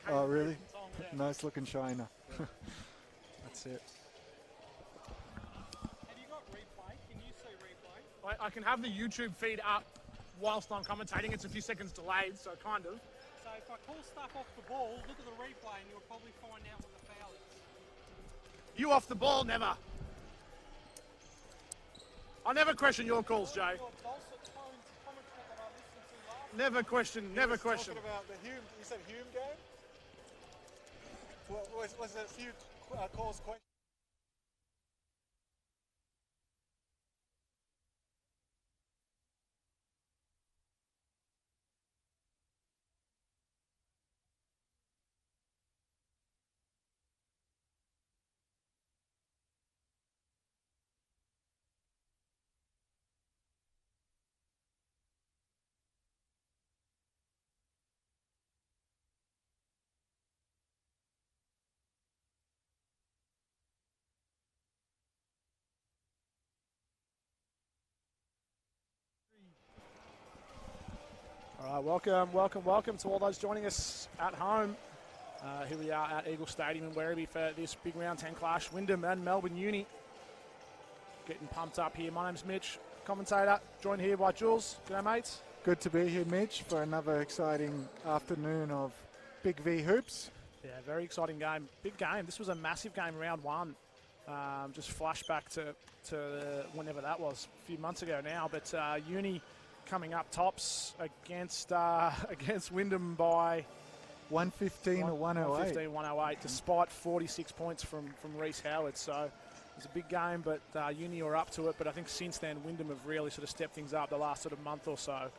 Oh, really? Nice looking shiner. That's it. Have you got replay? Can you see replay? I can have the YouTube feed up whilst I'm commentating. It's a few seconds delayed, so kind of. So if I call stuff off the ball, look at the replay and you'll probably find out what the foul is. You off the ball, never. I never question your calls, Jay. Never question, never question. Talking about the Hume, you said Hume game? Was there a few calls questions? All right, welcome to all those joining us at home. Here we are at Eagle Stadium in Werribee for this big round 10 clash. Wyndham and Melbourne Uni getting pumped up here. My name's Mitch, commentator, joined here by Jules. G'day, mates. Good to be here, Mitch, for another exciting afternoon of BigV hoops. Yeah, very exciting game. Big game. This was a massive game, round one. Just flashback to whenever that was, a few months ago now. But Uni coming up tops against Wyndham by 115 or 108. 108, despite 46 points from Reece Howard. So it was a big game, but Uni are up to it. But I think since then, Wyndham have really sort of stepped things up the last sort of month or so.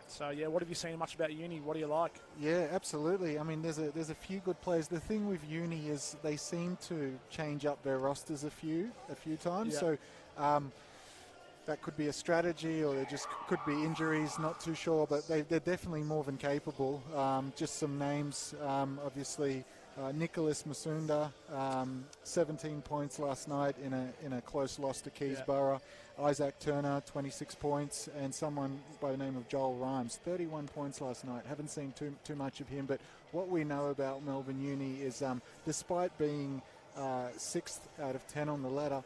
So yeah, what have you seen much about Uni? What do you like? Yeah, absolutely. I mean, there's a few good players. The thing with Uni is they seem to change up their rosters a few times. Yeah. So that could be a strategy, or there just could be injuries. Not too sure, but they're definitely more than capable. Just some names, obviously. Nicholas Masunda, 17 points last night in a close loss to Keysborough. Isaac Turner, 26 points, and someone by the name of Joel Rhymes, 31 points last night. Haven't seen too much of him, but what we know about Melbourne Uni is, despite being 6th out of 10 on the ladder,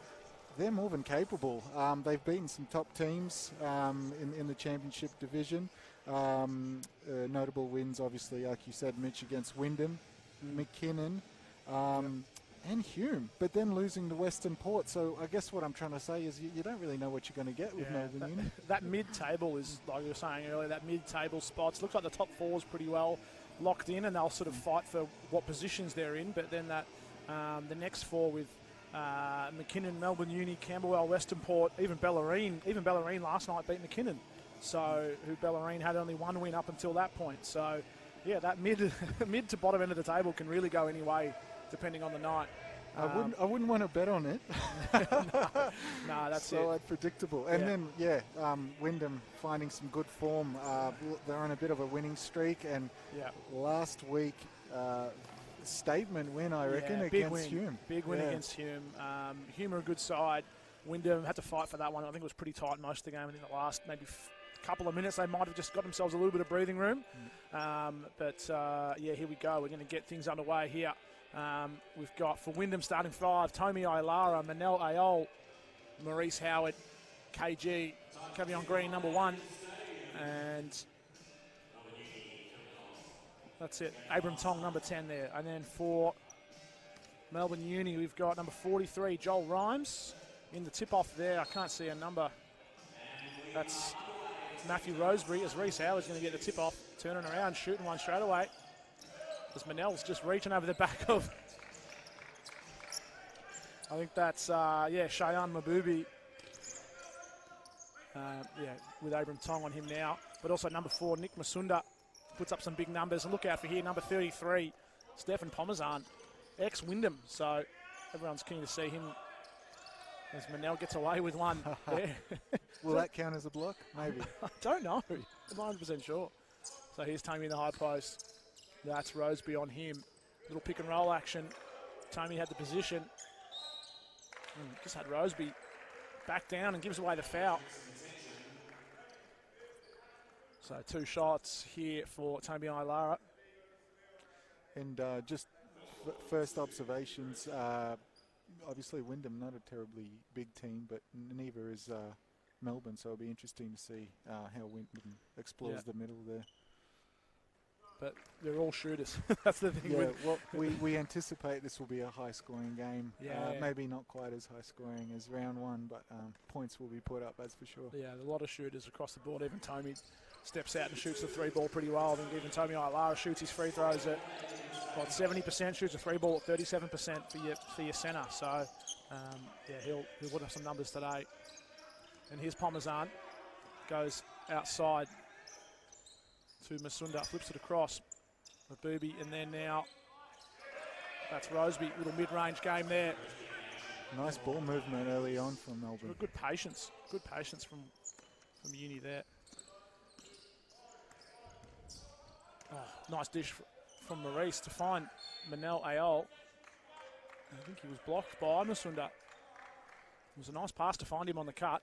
they're more than capable. They've beaten some top teams in the championship division. Notable wins, obviously, like you said, Mitch, against Wyndham, McKinnon, and Hume, but then losing to Western Port. So I guess what I'm trying to say is you don't really know what you're going to get with Melbourne Uni. That mid-table is, like you were saying earlier, that mid-table spots. Looks like the top four is pretty well locked in, and they'll sort of fight for what positions they're in. But then that the next four with McKinnon, Melbourne Uni, Camberwell, Western Port, even Bellarine last night beat McKinnon. So who Bellarine had only one win up until that point. So yeah, that mid to bottom end of the table can really go any way depending on the night. I wouldn't want to bet on it. No, that's so it. Predictable. And then Wyndham finding some good form. They're on a bit of a winning streak, and last week statement win, I reckon, against Hume. Big win against Hume. Hume are a good side. Wyndham had to fight for that one. I think it was pretty tight most of the game. I think the last maybe couple of minutes they might have just got themselves a little bit of breathing room. Here we go. We're going to get things underway here. We've got, for Wyndham, starting five, Tomi Ailara, Manel Ayol, Maurice Howard, KG, Cavion Green, number one, and that's it. Abram Tong, number 10 there. And then for Melbourne Uni, we've got number 43, Joel Rhymes, in the tip-off there. I can't see a number. That's Matthew Roseberry, as Reece Howard's going to get the tip-off, turning around, shooting one straight away. As Manel's just reaching over the back of, I think that's, Cheyenne Mabubi. With Abram Tong on him now. But also number 4, Nick Masunda, puts up some big numbers. And look out for here, number 33, Stefan Pomazan, ex-Wyndham. So everyone's keen to see him as Manel gets away with one there. Will that count as a block? Maybe. I don't know. I'm not 100% sure. So here's Tomi in the high post. That's Roseby on him. Little pick and roll action. Tomi had the position. Just had Roseby back down and gives away the foul. So 2 shots here for Tomi Ailara. And just first observations, obviously Wyndham, not a terribly big team, but neither is Melbourne, so it'll be interesting to see how Wyndham explores the middle there. But they're all shooters. That's the thing. Yeah, well, we anticipate this will be a high-scoring game. Maybe not quite as high-scoring as round one, but points will be put up, that's for sure. Yeah, a lot of shooters across the board. Even Tommy steps out and shoots the 3-ball pretty well. I think even Tommy Ailara shoots his free throws at 70%, shoots a 3-ball at 37% for your centre. So, he'll put up some numbers today. And here's Pomazan. Goes outside to Masunda, flips it across. Mabubi, and then now that's Roseby. Little mid-range game there. Nice ball movement early on from Melbourne. Good patience. Good patience from Uni there. Oh, nice dish from Maurice to find Manel Ayol. I think he was blocked by Masunda. It was a nice pass to find him on the cut.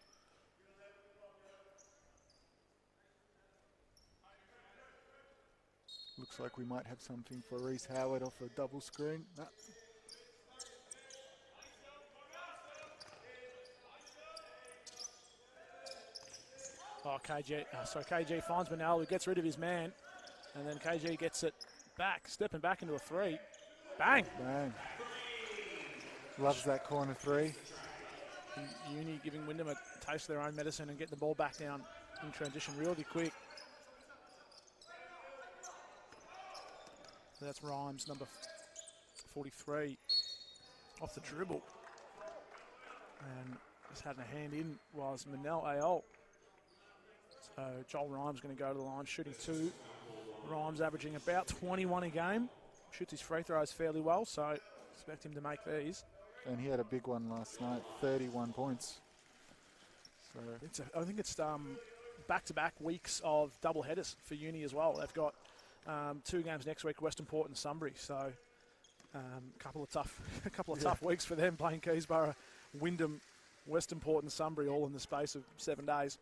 Looks like we might have something for Reece Howard off a double screen. No. Oh, KG finds Manel, who gets rid of his man. And then KG gets it back, stepping back into a three. Bang! Bang. Loves that corner three. And Uni giving Wyndham a taste of their own medicine and getting the ball back down in transition really quick. So that's Rhymes, number 43, off the dribble. And just having a hand in was Manel Ayol. So Joel Rhymes going to go to the line, shooting 2. Rhymes averaging about 21 a game. Shoots his free throws fairly well, so expect him to make these. And he had a big one last night, 31 points. So I think it's back-to-back weeks of double headers for Uni as well. They've got 2 games next week, Western Port and Sunbury. So a couple of tough weeks for them, playing Keysborough, Wyndham, Western Port and Sunbury all in the space of 7 days.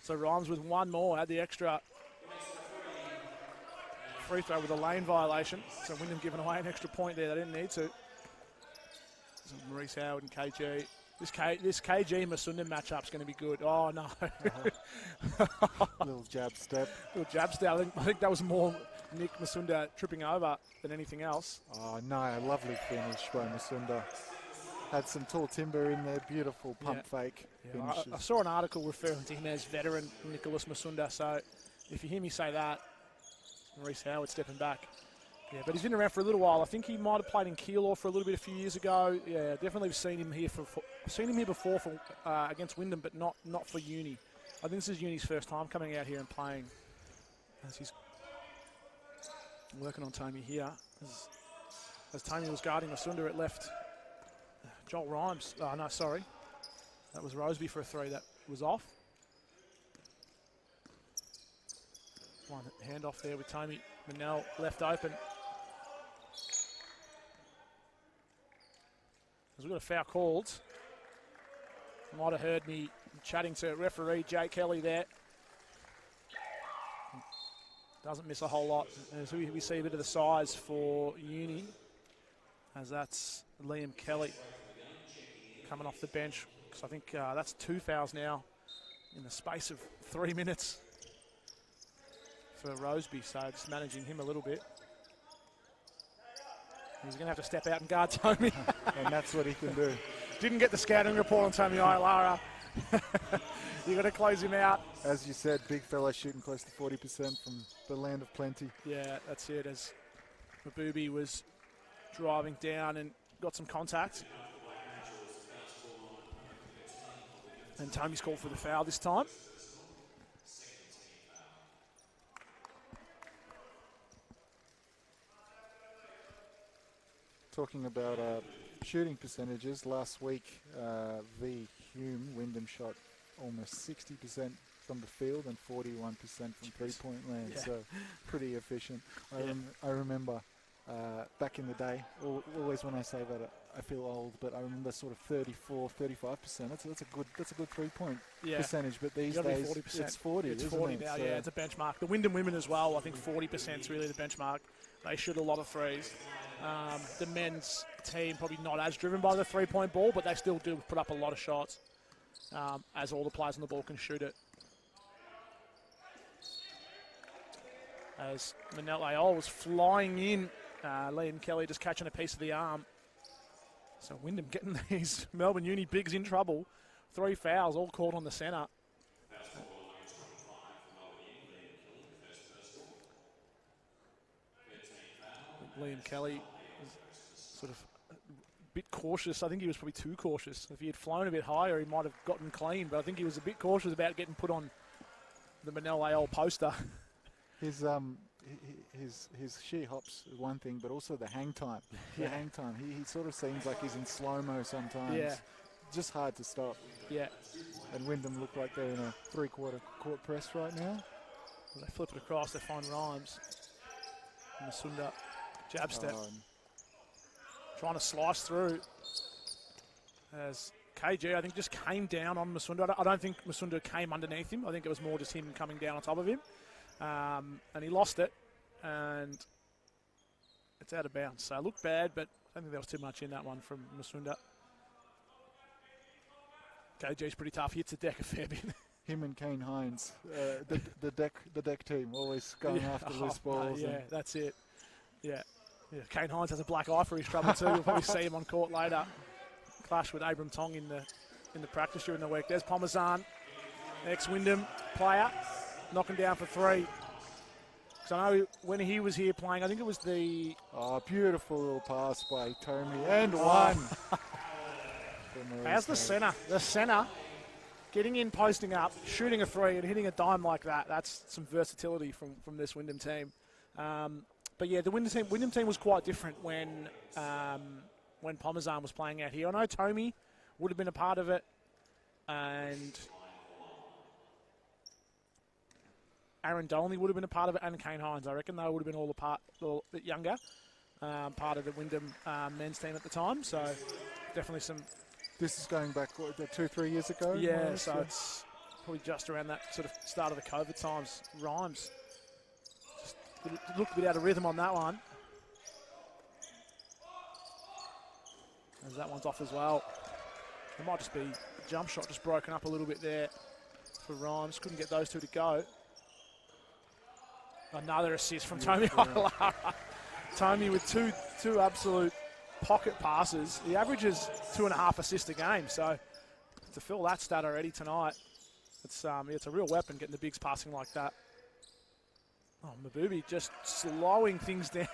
So Rhymes with one more, had the extra free throw with a lane violation. So Wyndham giving away an extra point there. They didn't need to. So Maurice Howard and KG. This KG Masunda matchup's going to be good. Oh, no. Little jab step. I think that was more Nick Masunda tripping over than anything else. Oh, no. A lovely finish by Masunda. Had some tall timber in there. Beautiful pump fake finishes. I saw an article referring to him as veteran Nicholas Masunda. So if you hear me say that, Maurice Howard stepping back. Yeah, but he's been around for a little while. I think he might have played in Keilor for a little bit a few years ago. Yeah, definitely seen him here before for against Wyndham, but not for Uni. I think this is Uni's first time coming out here and playing. As he's working on Tommy here. As Tommy was guarding Masunda at left. Joel Rhymes. Oh, no, sorry. That was Roseby for a 3 that was off. One handoff there with Tommy. Manel left open. As we've got a foul called. Might have heard me chatting to referee Jake Kelly there. Doesn't miss a whole lot. As we see a bit of the size for Uni. As that's Liam Kelly coming off the bench. Because I think that's 2 fouls now in the space of 3 minutes for Roseby. So just managing him a little bit. He's going to have to step out and guard Tommy. And that's what he can do. Didn't get the scouting report on Tommy Ailara. You've got to close him out. As you said, big fella shooting close to 40% from the land of plenty. Yeah, that's it. As Mabubi was driving down and got some contact. And Tommy's called for the foul this time. Talking about shooting percentages, last week v Hume, Wyndham shot almost 60% from the field and 41% from three-point land, so pretty efficient. I remember back in the day, always when I say that I feel old, but I remember sort of 34, 35%. That's a good three-point percentage, but these days 40%. It's 40, It's isn't 40 it? now, So it's a benchmark. The Wyndham women as well, I think 40% is really the benchmark. They shoot a lot of threes. The men's team probably not as driven by the three-point ball, but they still do put up a lot of shots, as all the players on the ball can shoot it. As Manel Ayol was flying in, Liam Kelly just catching a piece of the arm. So Wyndham getting these Melbourne Uni bigs in trouble. 3 fouls, all called on the centre. Liam Kelly was sort of a bit cautious. I think he was probably too cautious. If he had flown a bit higher, he might have gotten clean, but I think he was a bit cautious about getting put on the Manel Ayol poster. his sheer hops is one thing, but also the hang time. The hang time. He sort of seems like he's in slow-mo sometimes. Yeah. Just hard to stop. Yeah. And Wyndham look like they're in a three-quarter court press right now. Well, they flip it across, they find Rhymes. Masunda, jab step. Trying to slice through. As KG, I think, just came down on Masunda. I don't think Masunda came underneath him. I think it was more just him coming down on top of him. And he lost it. And it's out of bounds. So it looked bad, but I don't think there was too much in that one from Masunda. KG's pretty tough. He hits the deck a fair bit. Him and Kane Hines, the deck team, always going after loose balls. Yeah, that's it. Yeah. Kane Hines has a black eye for his trouble too. We'll probably see him on court later. Clash with Abram Tong in the practice during the week. There's Pomazan, ex-Wyndham player, knocking down for 3. So I know when he was here playing, I think it was the... Oh, beautiful little pass by Tommy, and one. How's the centre? The centre getting in, posting up, shooting a 3 and hitting a dime like that. That's some versatility from this Wyndham team. But yeah, the Wyndham team was quite different when Pomazan was playing out here. I know Tommy would have been a part of it, and Aaron Dolney would have been a part of it, and Kane Hines. I reckon they would have been all a bit younger, part of the Wyndham men's team at the time. So definitely some... This is going back, 2-3 years ago? Yeah, so it's probably just around that sort of start of the COVID times. Rhymes just looked a bit out of rhythm on that one. As that one's off as well. It might just be a jump shot just broken up a little bit there for Rhymes. Couldn't get those two to go. Another assist from Tommy Ailara. Tommy with two absolute pocket passes. He averages 2.5 assists a game, so to fill that stat already tonight, it's a real weapon getting the bigs passing like that. Oh, Mabubi just slowing things down,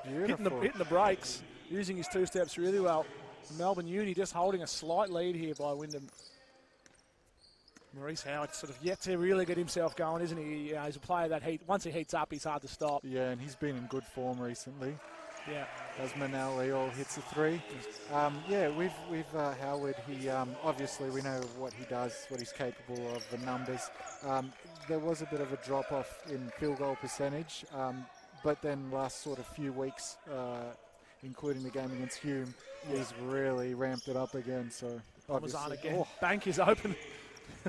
hitting the brakes, using his 2 steps really well. Melbourne Uni just holding a slight lead here by Wyndham. Maurice Howard sort of yet to really get himself going, isn't he? He's a player that once he heats up, he's hard to stop. Yeah, and he's been in good form recently. Yeah. As Manel Ayol hits a 3. With Howard, he obviously we know what he does, what he's capable of, the numbers. There was a bit of a drop-off in field goal percentage, but then last sort of few weeks, including the game against Hume, he's really ramped it up again. So Pomazan again. Bank is open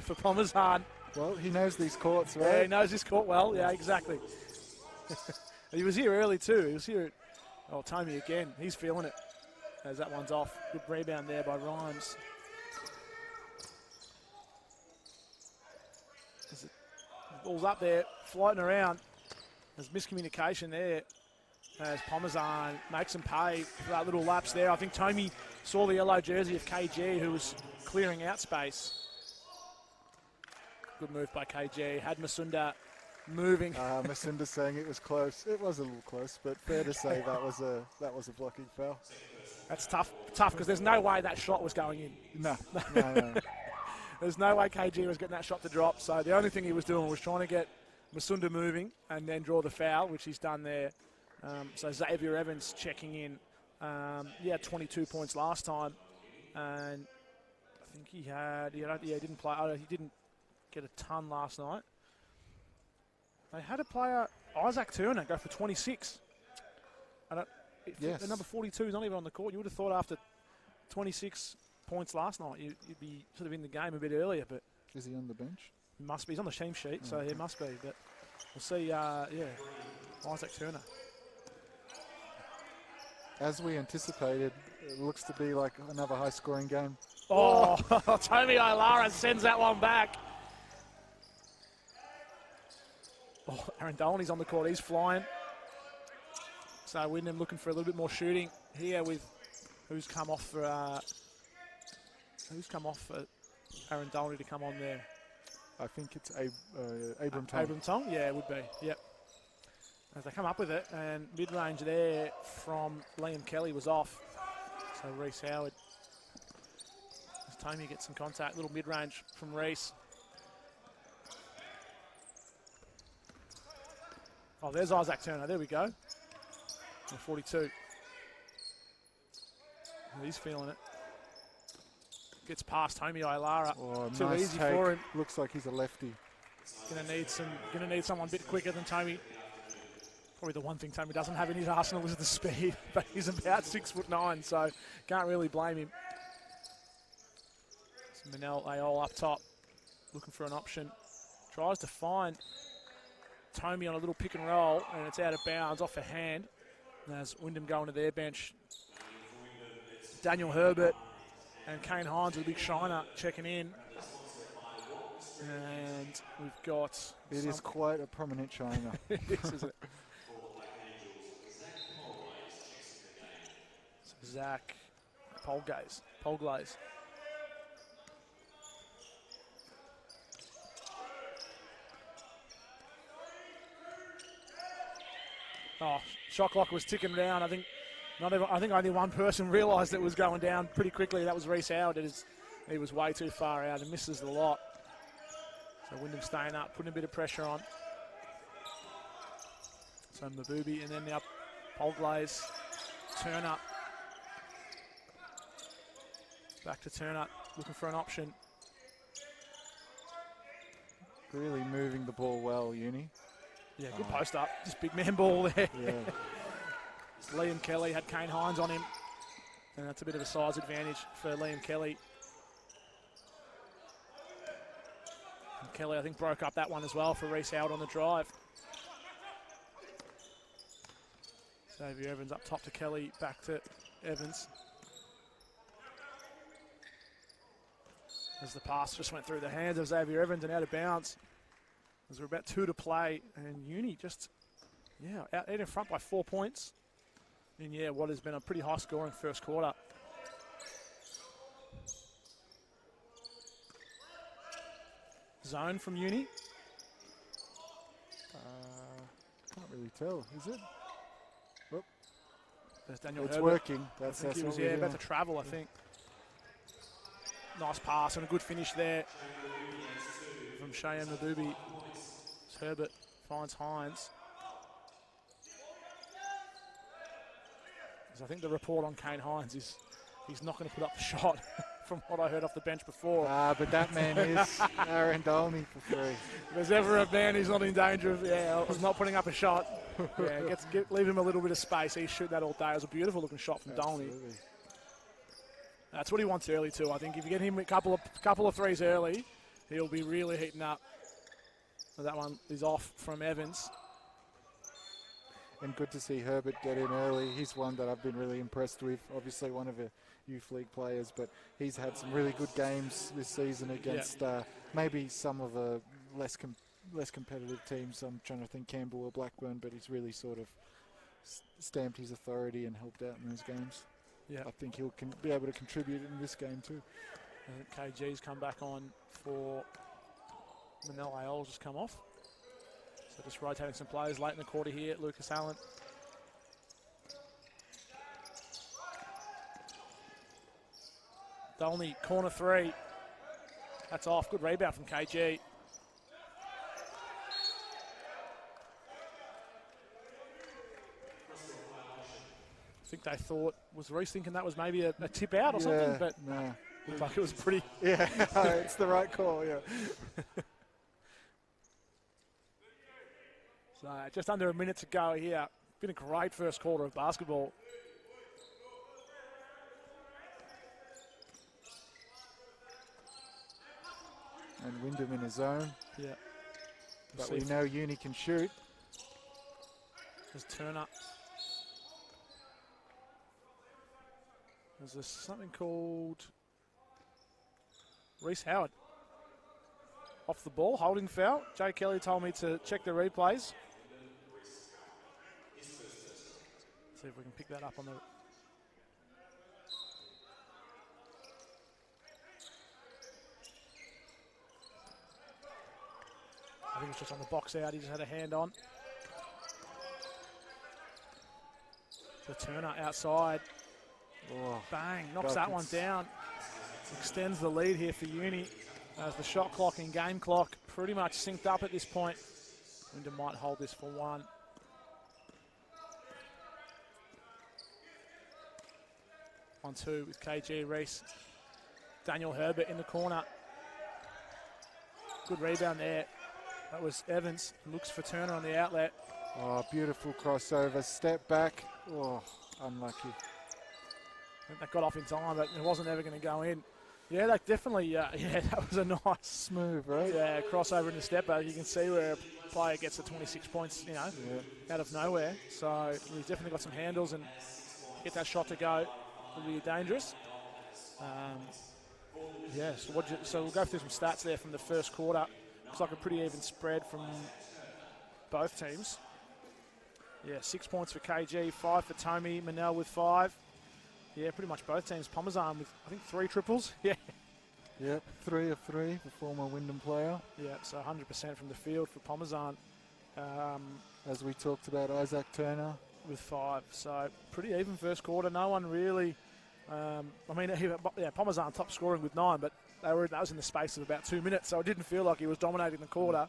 for Pomazan. Well, he knows these courts, right? Yeah, he knows this court well. Yeah, exactly. He was here early too. He was here at Tommy again. He's feeling it as that one's off. Good rebound there by Rhymes. The ball's up there, floating around. There's miscommunication there as Pomazan makes him pay for that little lapse there. I think Tommy saw the yellow jersey of KG, who was clearing out space. Good move by KG. Had Masunda moving. Masunda saying it was close. It was a little close, but fair to say that was a blocking foul. That's tough because there's no way that shot was going in. No. There's no way KG was getting that shot to drop. So the only thing he was doing was trying to get Masunda moving and then draw the foul, which he's done there. So Xavier Evans checking in He had 22 points last time, and I think he didn't play. He didn't get a ton last night. They had a player, Isaac Turner, go for 26. The number 42 is not even on the court. You would have thought after 26 points last night, you'd be sort of in the game a bit earlier. But is he on the bench? He must be. He's on the team sheet, so he must be. But we'll see. Isaac Turner. As we anticipated, it looks to be like another high-scoring game. Oh, Tommy Olara sends that one back. Oh, Aaron Dolney's on the court. He's flying. So Wyndham looking for a little bit more shooting here with who's come off for Aaron Dolney to come on there. I think it's Abram Tong. Abram Tong? Yeah, it would be. Yep. As they come up with it, and mid-range there from Liam Kelly was off. So Reece Howard. As Tommy gets some contact, little mid-range from Reece. Oh, there's Isaac Turner. There we go. 42. He's feeling it. Gets past Tommy Olara. Oh, Too nice easy take. for him. Looks like he's a lefty. Gonna need someone a bit quicker than Tommy. Probably the one thing Tommy doesn't have in his arsenal is the speed, but he's about 6'9", so can't really blame him. So Manel Ayol up top, looking for an option. Tries to find Tommy on a little pick and roll, and it's out of bounds, off a hand. And as Wyndham going to their bench, Daniel Herbert and Kane Hines with a big shiner checking in. And we've got... It is quite a prominent shiner. It is, isn't it? So Zach Polglaze. Oh, shot clock was ticking down. I think only one person realised it was going down pretty quickly. That was Reece Howard. He was way too far out and misses the lot. So Wyndham staying up, putting a bit of pressure on. So Mabubi, and then now Polglaze, Turner. Back to Turner, looking for an option. Really moving the ball well, Uni. Yeah, good post up. Just big man ball there. Yeah. Liam Kelly had Kane Hines on him. And that's a bit of a size advantage for Liam Kelly. And Kelly, I think, broke up that one as well for Reece Howard on the drive. Xavier Evans up top to Kelly, back to Evans. As the pass just went through the hands of Xavier Evans and out of bounds. As we're about 2 to play, and Uni just, out in front by 4 points. In, what has been a pretty high-scoring first quarter. Zone from Uni. Can't really tell, is it? Whoop. There's Daniel It's Herbert. working. I think he was about to travel, I think. Nice pass and a good finish there from Cheyenne Mabubi. Herbert finds Hines. I think the report on Kane Hines is he's not going to put up the shot from what I heard off the bench before. But that man is Aaron Dolney for 3. If there's ever a man who's not in danger of not putting up a shot, leave him a little bit of space. He's shooting that all day. It was a beautiful looking shot from Dolney. That's what he wants early too. I think if you get him a couple of threes early, he'll be really heating up. So that one is off from Evans. And good to see Herbert get in early. He's one that I've been really impressed with. Obviously one of the youth league players, but he's had some really good games this season against maybe some of the less competitive teams. I'm trying to think Campbell or Blackburn, but he's really sort of stamped his authority and helped out in those games. Yeah, I think he'll be able to contribute in this game too. KG's come back on for Manel Ayol, just come off. So just rotating some players late in the quarter here. Lucas Allen. Dolney, corner 3. That's off. Good rebound from KG. think they thought, was Reese thinking that was maybe a tip out or something? But no. Looked like it was pretty. Yeah, it's the right call, yeah. So just under a minute to go here. Been a great first quarter of basketball. And Wyndham in his zone. Yeah. But we know Uni can shoot. There's Turner. There's something called Reese Howard. Off the ball, holding foul. Jay Kelly told me to check the replays. See if we can pick that up on the... I think it's just on the box out. He just had a hand on. The Turner outside. Oh, bang, knocks that one down. Extends the lead here for Uni as the shot clock and game clock pretty much synced up at this point. Wyndham might hold this for one. On two with KG Reese. Daniel Herbert in the corner. Good rebound there. That was Evans. Looks for Turner on the outlet. Oh, beautiful crossover. Step back. Oh, unlucky. I think that got off in time, but it wasn't ever going to go in. Yeah, that definitely, yeah, that was a nice... Smooth, right? Yeah, crossover in the step back. You can see where a player gets the 26 points, you know, out of nowhere. So he's definitely got some handles, and get that shot to go will be dangerous. Yeah, so we'll go through some stats there from the first quarter. Looks like a pretty even spread from both teams. Yeah, 6 points for KG, 5 for Tommy, Manel with 5. Yeah, pretty much both teams. Parmesan with, I think, 3 triples. Yeah. Yep, 3 of 3, the former Wyndham player. Yeah, so 100% from the field for Parmesan. As we talked about, Isaac Turner. With 5. So pretty even first quarter. No one really... Parmesan top scoring with 9, but that was in the space of about 2 minutes, so it didn't feel like he was dominating the quarter.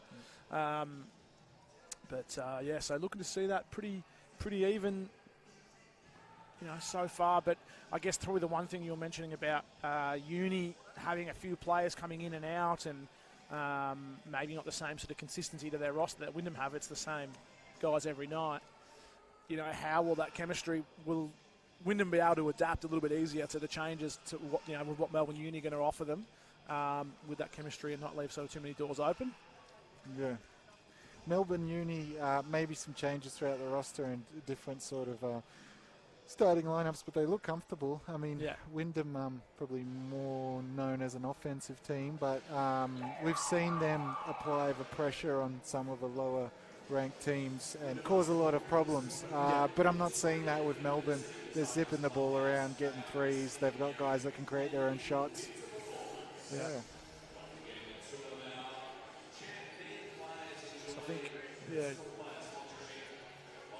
So looking to see that pretty even, you know, so far. But I guess through the one thing you were mentioning about Uni having a few players coming in and out, and maybe not the same sort of consistency to their roster that Wyndham have. It's the same guys every night. You know, how will that chemistry, will Wyndham be able to adapt a little bit easier to the changes to what, you know, with what Melbourne Uni are going to offer them with that chemistry, and not leave so too many doors open? Yeah. Melbourne Uni, maybe some changes throughout the roster and different sort of starting lineups, but they look comfortable. I mean, Wyndham probably more known as an offensive team, but we've seen them apply the pressure on some of the lower ranked teams and cause a lot of problems. But I'm not seeing that with Melbourne. They're zipping the ball around, getting threes. They've got guys that can create their own shots. Yeah. I think,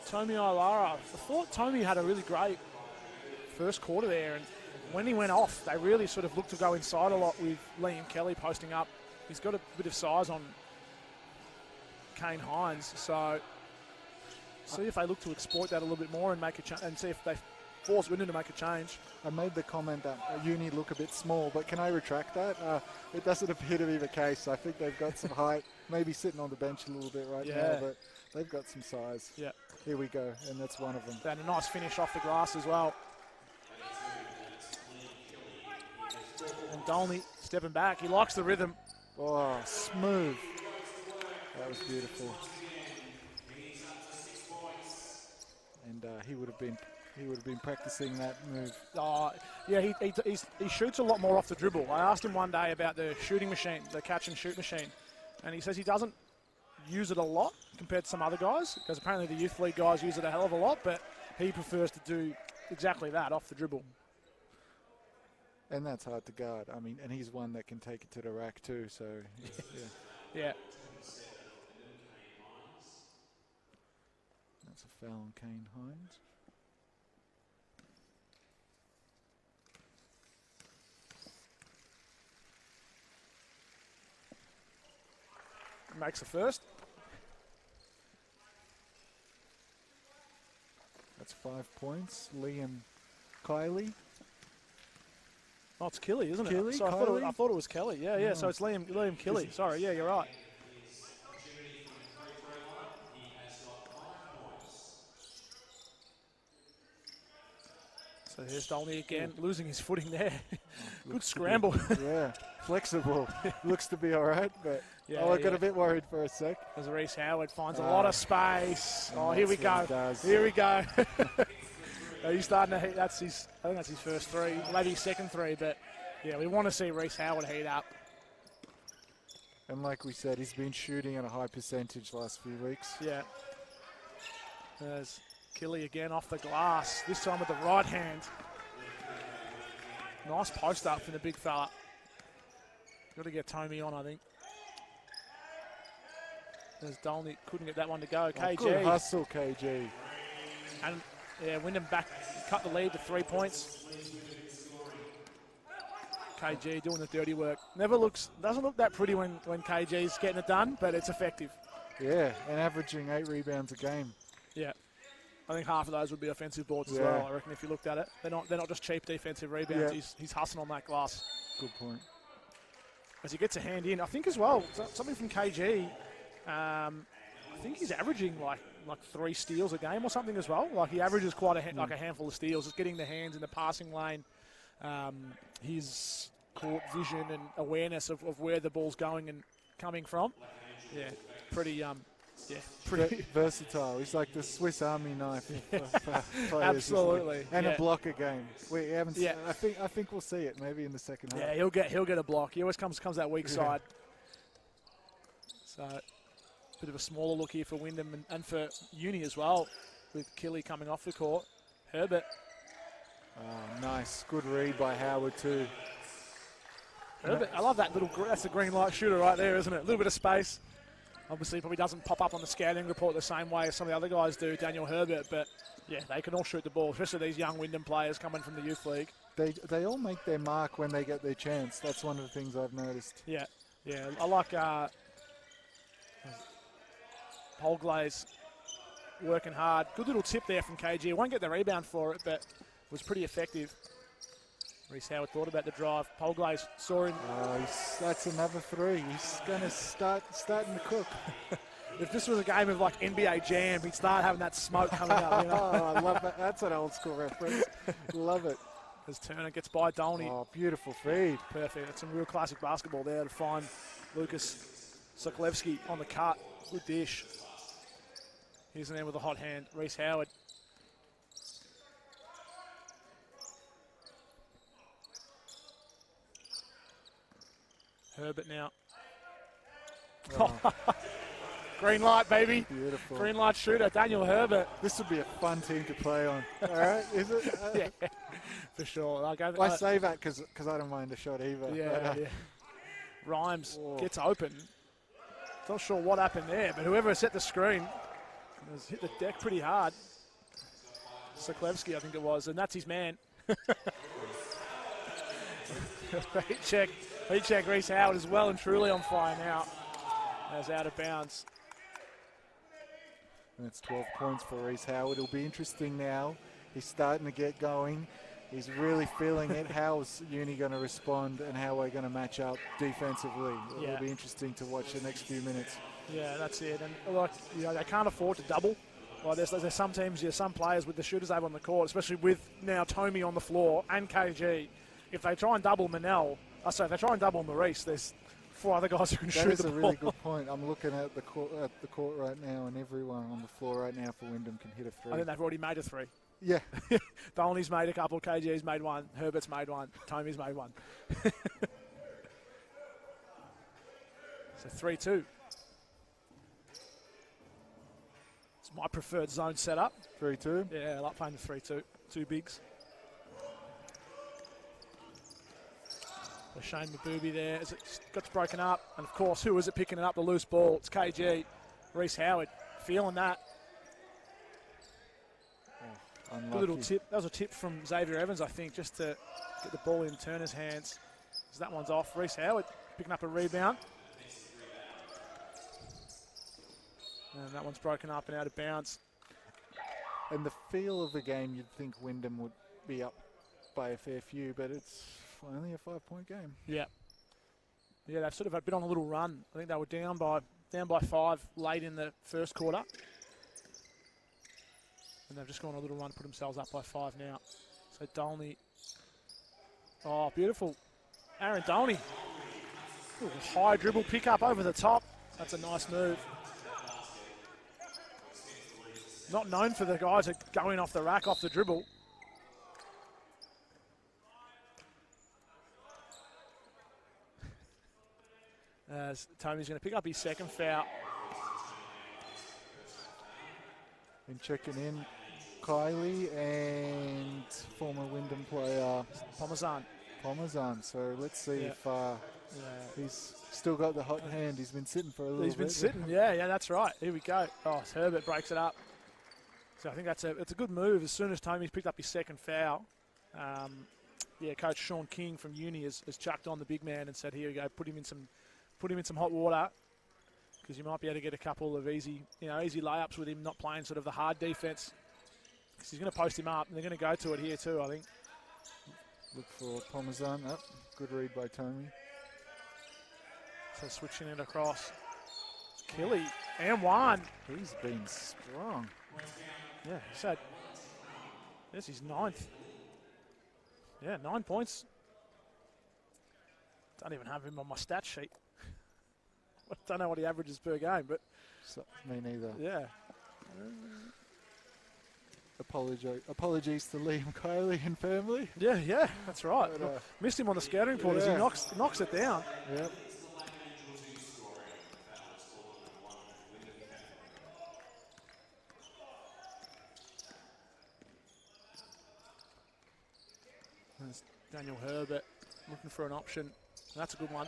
Tommy Ilara, I thought Tommy had a really great first quarter there, and when he went off, they really sort of looked to go inside a lot with Liam Kelly posting up. He's got a bit of size on Kane Hines, so see if they look to exploit that a little bit more and make and see if they force Wyndham to make a change. I made the comment that Uni look a bit small, but can I retract that? It doesn't appear to be the case. I think they've got some height, maybe sitting on the bench a little bit right now, but they've got some size. Yeah. Here we go, and that's one of them. And a nice finish off the glass as well. And Dolney stepping back. He likes the rhythm. Oh, smooth. That was beautiful. And he would have been practicing that move. He shoots a lot more off the dribble. I asked him one day about the shooting machine, the catch and shoot machine, and he says he doesn't use it a lot compared to some other guys, because apparently the youth league guys use it a hell of a lot, but he prefers to do exactly that, off the dribble. And that's hard to guard. I mean, and he's one that can take it to the rack too, so Yeah. That's a foul on Kane Hines. Makes the first. That's 5 points. Liam Kiley. Oh, it's Killy, isn't it? Killy? So I thought it was Kelly. Yeah, yeah. Oh. So it's Liam Killy. Sorry, yeah, you're right. So here's Dolny again, losing his footing there. Good scramble. Yeah, flexible. Looks to be all right, but Yeah, I got a bit worried for a sec. As Reece Howard finds a lot of space. Oh, here we go. Does. Here we go. He's starting to heat. I think that's his first three, maybe his second three, but yeah, we want to see Reece Howard heat up. And like we said, he's been shooting at a high percentage the last few weeks. Yeah. There's Killy again off the glass, this time with the right hand. Nice post up from the big fella. Got to get Tommy on, I think. There's Dolny, couldn't get that one to go. KG. Good hustle, KG. And yeah, Wyndham back, cut the lead to 3 points. KG doing the dirty work. Doesn't look that pretty when KG's getting it done, but it's effective. Yeah, and averaging 8 rebounds a game. Yeah. I think half of those would be offensive boards as well, I reckon, if you looked at it. They're not just cheap defensive rebounds. Yeah. He's hustling on that glass. Good point. As he gets a hand in, I think as well, something from KG, I think he's averaging like 3 steals a game or something as well. Like he averages quite a handful of steals. Just getting the hands in the passing lane, his court vision and awareness of where the ball's going and coming from. Yeah, pretty versatile. He's like the Swiss Army knife for players. Absolutely, and a blocker game. We haven't. Yeah. I think we'll see it maybe in the second half. Yeah, he'll get a block. He always comes that weak side. So, bit of a smaller look here for Wyndham and for Uni as well, with Killy coming off the court. Herbert. Oh, nice, good read by Howard too. Herbert, I love that that's the green light shooter right there, isn't it? A little bit of space. Obviously, probably doesn't pop up on the scouting report the same way as some of the other guys do, Daniel Herbert, but yeah, they can all shoot the ball, especially these young Wyndham players coming from the youth league. They all make their mark when they get their chance. That's one of the things I've noticed. Yeah, I like Polglaze working hard. Good little tip there from KG. Won't get the rebound for it, but was pretty effective. Reece Howard thought about the drive. Polglaze saw him. That's another 3. He's going to starting to cook. If this was a game of like NBA Jam, he'd start having that smoke coming up. You know? Oh, I love that. That's an old school reference. Love it. As Turner gets by Dolny. Oh, beautiful feed. Perfect. That's some real classic basketball there to find Lucas Sokolevsky on the cut. Good dish. Here's an end with a hot hand. Reece Howard. Herbert now. Oh. Green light, baby. Beautiful. Green light shooter, Daniel Herbert. This would be a fun team to play on. All right, is it? Yeah, for sure. I say that because I don't mind a shot either. Yeah. Rhymes gets open. Not sure what happened there, but whoever set the screen has hit the deck pretty hard. Sokolevsky, I think it was, and that's his man. Heat check. Reece Howard is well and truly on fire now. As out of bounds. That's 12 points for Reece Howard. It'll be interesting now. He's starting to get going. He's really feeling it. How's Uni going to respond and how we're going to match up defensively? It'll be interesting to watch the next few minutes. Yeah, that's it. And they can't afford to double. Well, there's some teams, some players with the shooters they have on the court, especially with now Tommy on the floor and KG. If they try and double Manel, if they try and double Maurice, there's 4 other guys who can shoot the ball. That is a really good point. I'm looking at the court right now, and everyone on the floor right now for Wyndham can hit a 3. I think they've already made a 3. Yeah. Dolny's made a couple, KG's made 1, Herbert's made 1, Tomy's made 1. So 3-2. It's my preferred zone setup. 3-2? Yeah, I like playing the 3-2. 2 bigs. Shane Mabubi there as it got broken up. And, of course, who is it picking it up, the loose ball? It's KG. Reece Howard feeling that. Good little tip. That was a tip from Xavier Evans, I think, just to get the ball in Turner's hands. As that one's off. Reece Howard picking up a rebound. And that one's broken up and out of bounds. And the feel of the game, you'd think Wyndham would be up by a fair few, but it's only a 5-point game. Yeah. Yeah, they've sort of been on a little run. I think they were down by 5 late in the first quarter. And they've just gone on a little run, put themselves up by 5 now. So Dolney. Oh, beautiful. Aaron Dolney. Ooh, high dribble pick up over the top. That's a nice move. Not known for the guys that go in off the rack, off the dribble. As Tony's going to pick up his second foul. Been checking in Kylie and former Wyndham player Pomazan. So let's see if he's still got the hot hand. He's been sitting for a little bit. He's been sitting, yeah, that's right. Here we go. Oh, Herbert breaks it up. So I think it's a good move. As soon as Tomy's picked up his second foul, Coach Sean King from uni has chucked on the big man and said, "Here we go, put him in some hot water, because you might be able to get a couple of easy layups with him not playing sort of the hard defense. Because he's going to post him up, and they're going to go to it here too, I think." Look for Pomazan. Oh, good read by Tommy. So switching it across. Kelly and one. He's been strong. Yeah, he said this is 9th. Yeah, 9 points. Don't even have him on my stat sheet. I don't know what he averages per game, but me neither. Yeah. Apologies to Liam Kiley and family. Yeah, that's right. But, missed him on the scouting report as he knocks it down. Yep. There's Daniel Herbert looking for an option. That's a good one.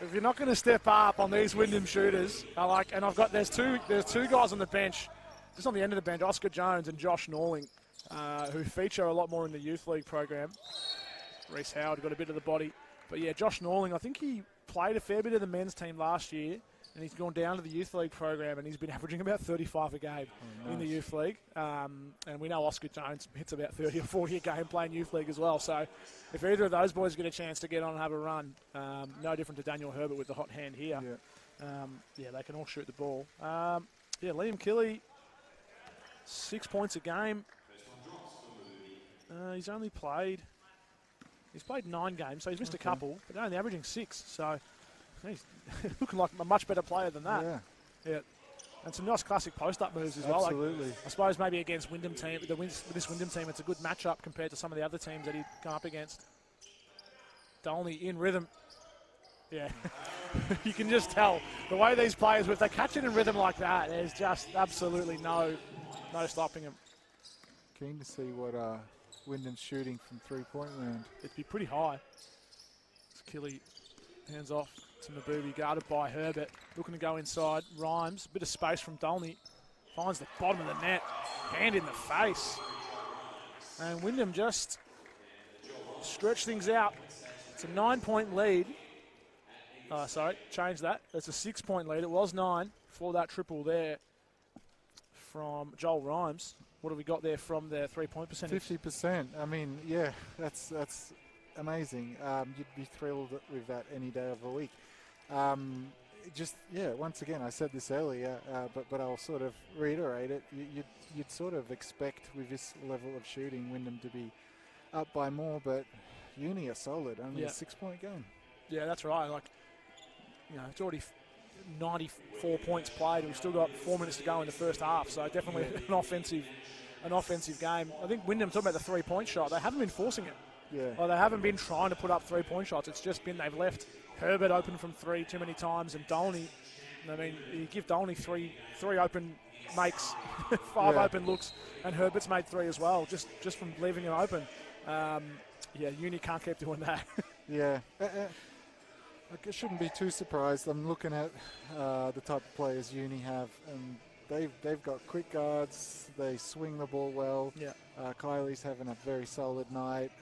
If you're not going to step up on these Wyndham shooters, there's two guys on the bench, just on the end of the bench, Oscar Jones and Josh Norling, who feature a lot more in the youth league program. Reece Howard got a bit of the body, but yeah, Josh Norling, I think he played a fair bit of the men's team last year, and he's gone down to the youth league program, and he's been averaging about 35 a game in the youth league. And we know Oscar Jones hits about 30 or 40 a game playing youth league as well. So if either of those boys get a chance to get on and have a run, no different to Daniel Herbert with the hot hand here. Yeah, they can all shoot the ball. Liam Killy, 6 points a game. He's played 9 games, so he's missed a couple, but only averaging 6. So he's looking like a much better player than that. Yeah. And some nice classic post-up moves as well. Absolutely. I suppose maybe against Wyndham team, this Wyndham team, it's a good matchup compared to some of the other teams that he'd come up against. Dolney in rhythm. Yeah. You can just tell the way these players, if they catch it in rhythm like that, there's just absolutely no stopping them. Keen to see what Wyndham's shooting from three-point land. It'd be pretty high. Killy hands off to Mabubi, guarded by Herbert. Looking to go inside. Rhymes, bit of space from Dolney. Finds the bottom of the net. Hand in the face. And Wyndham just stretch things out. It's a 9-point lead. Change that. It's a 6-point lead. It was 9 for that triple there from Joel Rhymes. What have we got there from the three-point percentage? 50%. I mean, yeah, that's amazing. You'd be thrilled with that any day of the week. Once again, I said this earlier, but I'll sort of reiterate it. You'd sort of expect with this level of shooting Wyndham to be up by more, but Uni are solid. Only a 6-point game. Yeah, that's right. It's already 94 points played. We've still got 4 minutes to go in the first half, so definitely an offensive game. I think Wyndham, talking about the three-point shot, they haven't been forcing it. Yeah. They haven't been trying to put up three-point shots. It's just been they've left Herbert open from 3 too many times, and Dolney, you give Dolney three open makes, 5 open looks, and Herbert's made 3 as well, just from leaving him open. Uni can't keep doing that. Yeah. I shouldn't be too surprised. I'm looking at the type of players Uni have, and they've got quick guards. They swing the ball well. Yeah. Kylie's having a very solid night.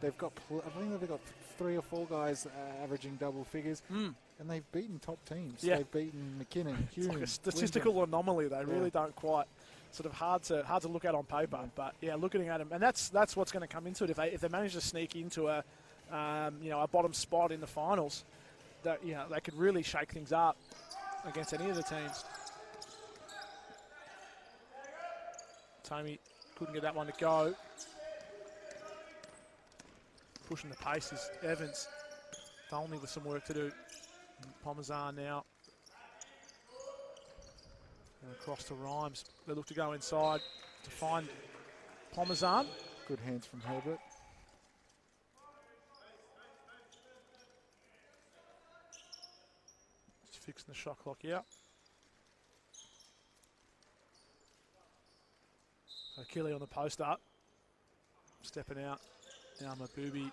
They've got, I think they've got 3 or 4 guys averaging double figures. and they've beaten top teams. Yeah. They've beaten McKinnon, It's Hume, like a statistical Wyndham. anomaly. They really don't quite sort of hard to look at on paper. Yeah. But yeah, looking at them, and that's what's going to come into it. If they manage to sneak into a a bottom spot in the finals, that they could really shake things up against any of the teams. Tommy couldn't get that one to go. Pushing the pace is Evans. Only with some work to do. Pomazan now. And across to Rhymes. They look to go inside to find Pomazan. Good hands from Herbert. Just fixing the shot clock out. So Kelly on the post up. Stepping out. Now Mabubi.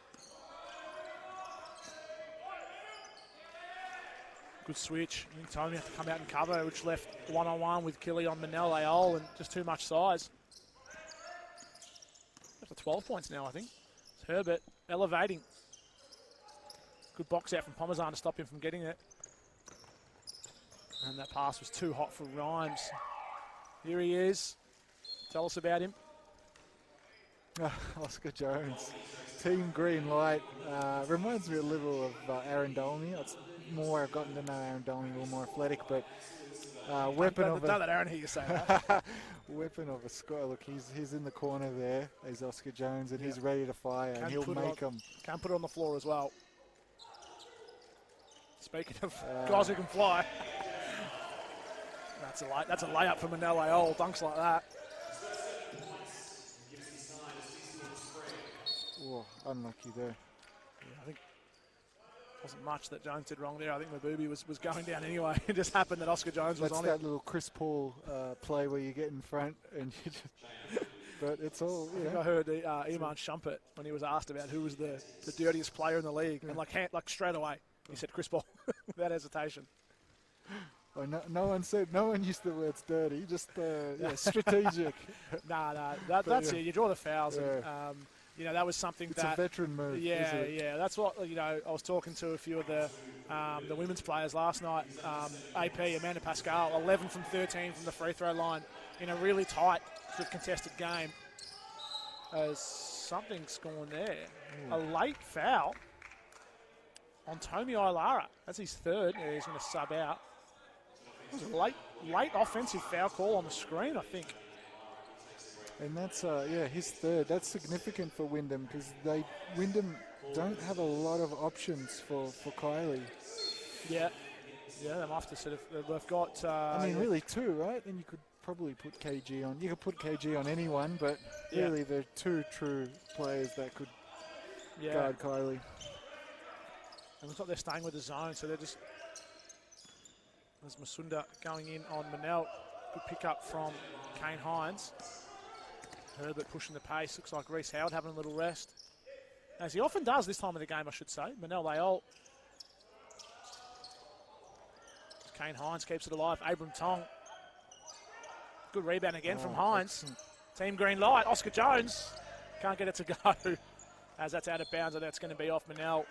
Good switch. I think Tony had to come out and cover, which left one-on-one with Kelly on Manel Ayol and just too much size. Up to 12 points now, I think. It's Herbert elevating. Good box out from Pomazan to stop him from getting it. And that pass was too hot for Rhymes. Here he is. Tell us about him. Oscar Jones. Team Green Light. Reminds me a little of Aaron Dolney. It's more, I've gotten to know Aaron Dolney, a little more athletic, but weapon of a... Don't let Aaron hear you say that. Weapon of a score. Look, he's in the corner there. He's Oscar Jones, and he's ready to fire, and he'll make them. Can't put it on the floor as well. Speaking of guys who can fly. That's a layup for Manel Ayol. Dunks like that. Oh, unlucky there. Yeah, I think wasn't much that Jones did wrong there. I think Mabubi was going down anyway. It just happened that Oscar Jones was on it. That's that little Chris Paul play where you get in front and you just... But it's all, I think I heard Iman Shumpert when he was asked about who was the dirtiest player in the league. And like straight away, he said Chris Paul without hesitation. Oh, no one used the words dirty, just strategic. That's it. You draw the fouls. Yeah. And, that was something it's a veteran move. Yeah. That's what I was talking to a few of the women's players last night. AP Amanda Pascal, 11 from 13 from the free throw line in a really tight, sort of contested game. As something's gone there, a late foul on Tommy Ilara. That's his third. Yeah, he's going to sub out. It was a late offensive foul call on the screen, I think. And that's, his third. That's significant for Wyndham because Wyndham don't have a lot of options for Kylie. Yeah, they might have to sort of, they've got... really two, right? And you could probably put KG on. You could put KG on anyone, but really they're two true players that could guard Kylie. And looks like they're staying with the zone, so they're just... There's Masunda going in on Manel. Good pick up from Kane Hines. Herbert pushing the pace. Looks like Reece Howard having a little rest. As he often does this time of the game, I should say. Manel Ayol. Kane Hines keeps it alive. Abram Tong. Good rebound again from Hines. Excellent. Team green light. Oscar Jones can't get it to go. As that's out of bounds, and that's going to be off Manel.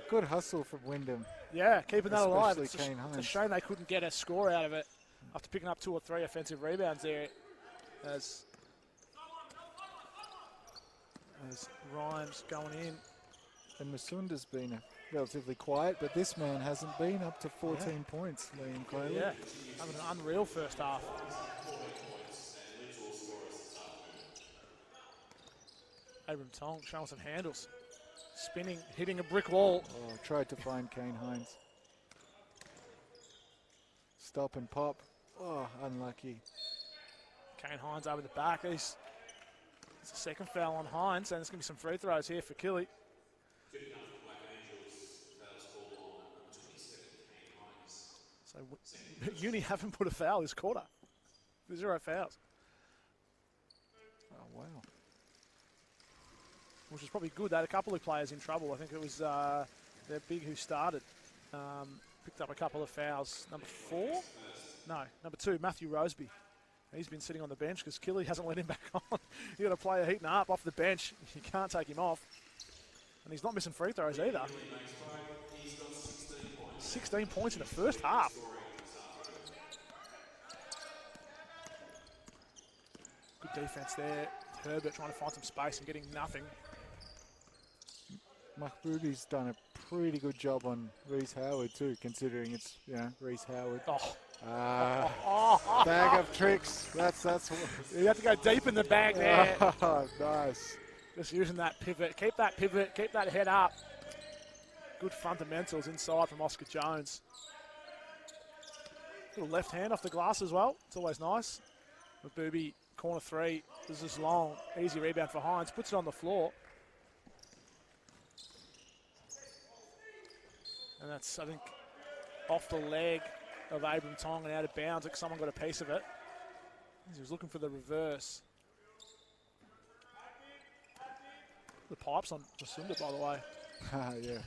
Good hustle from Wyndham. Yeah, keeping that alive. It's a shame they couldn't get a score out of it after picking up 2 or 3 offensive rebounds there. As Rhymes going in. And Masunda's been relatively quiet, but this man hasn't been up to 14 points, Liam Clay. Yeah, having an unreal first half. Abram Tong showing some handles. Spinning, hitting a brick wall. Oh, tried to find Kane Hines. Stop and pop. Oh, unlucky. Kane Hines over the back. It's a second foul on Hines, and there's going to be some free throws here for Killy. So Uni haven't put a foul this quarter. 0 fouls. Oh, wow. Which is probably good. They had a couple of players in trouble. I think it was their big who started. Picked up a couple of fouls. Number 2, Matthew Roseby. He's been sitting on the bench because Killy hasn't let him back on. You got a player heating up off the bench. You can't take him off. And he's not missing free throws either. 16 points in the first half. Good defense there. Herbert trying to find some space and getting nothing. Mahboubi's done a pretty good job on Reece Howard too, considering it's, you know, Reece Howard. Bag of tricks. That's what. You have to go deep in the bag there. Oh, nice. Just using that pivot. Keep that pivot. Keep that head up. Good fundamentals inside from Oscar Jones. Little left hand off the glass as well. It's always nice. Mahboubi, corner three. This is long. Easy rebound for Hines. Puts it on the floor. And that's, I think, off the leg of Abram Tong and out of bounds. Like someone got a piece of it. He was looking for the reverse. The pipes on Masunda, by the way. Yeah.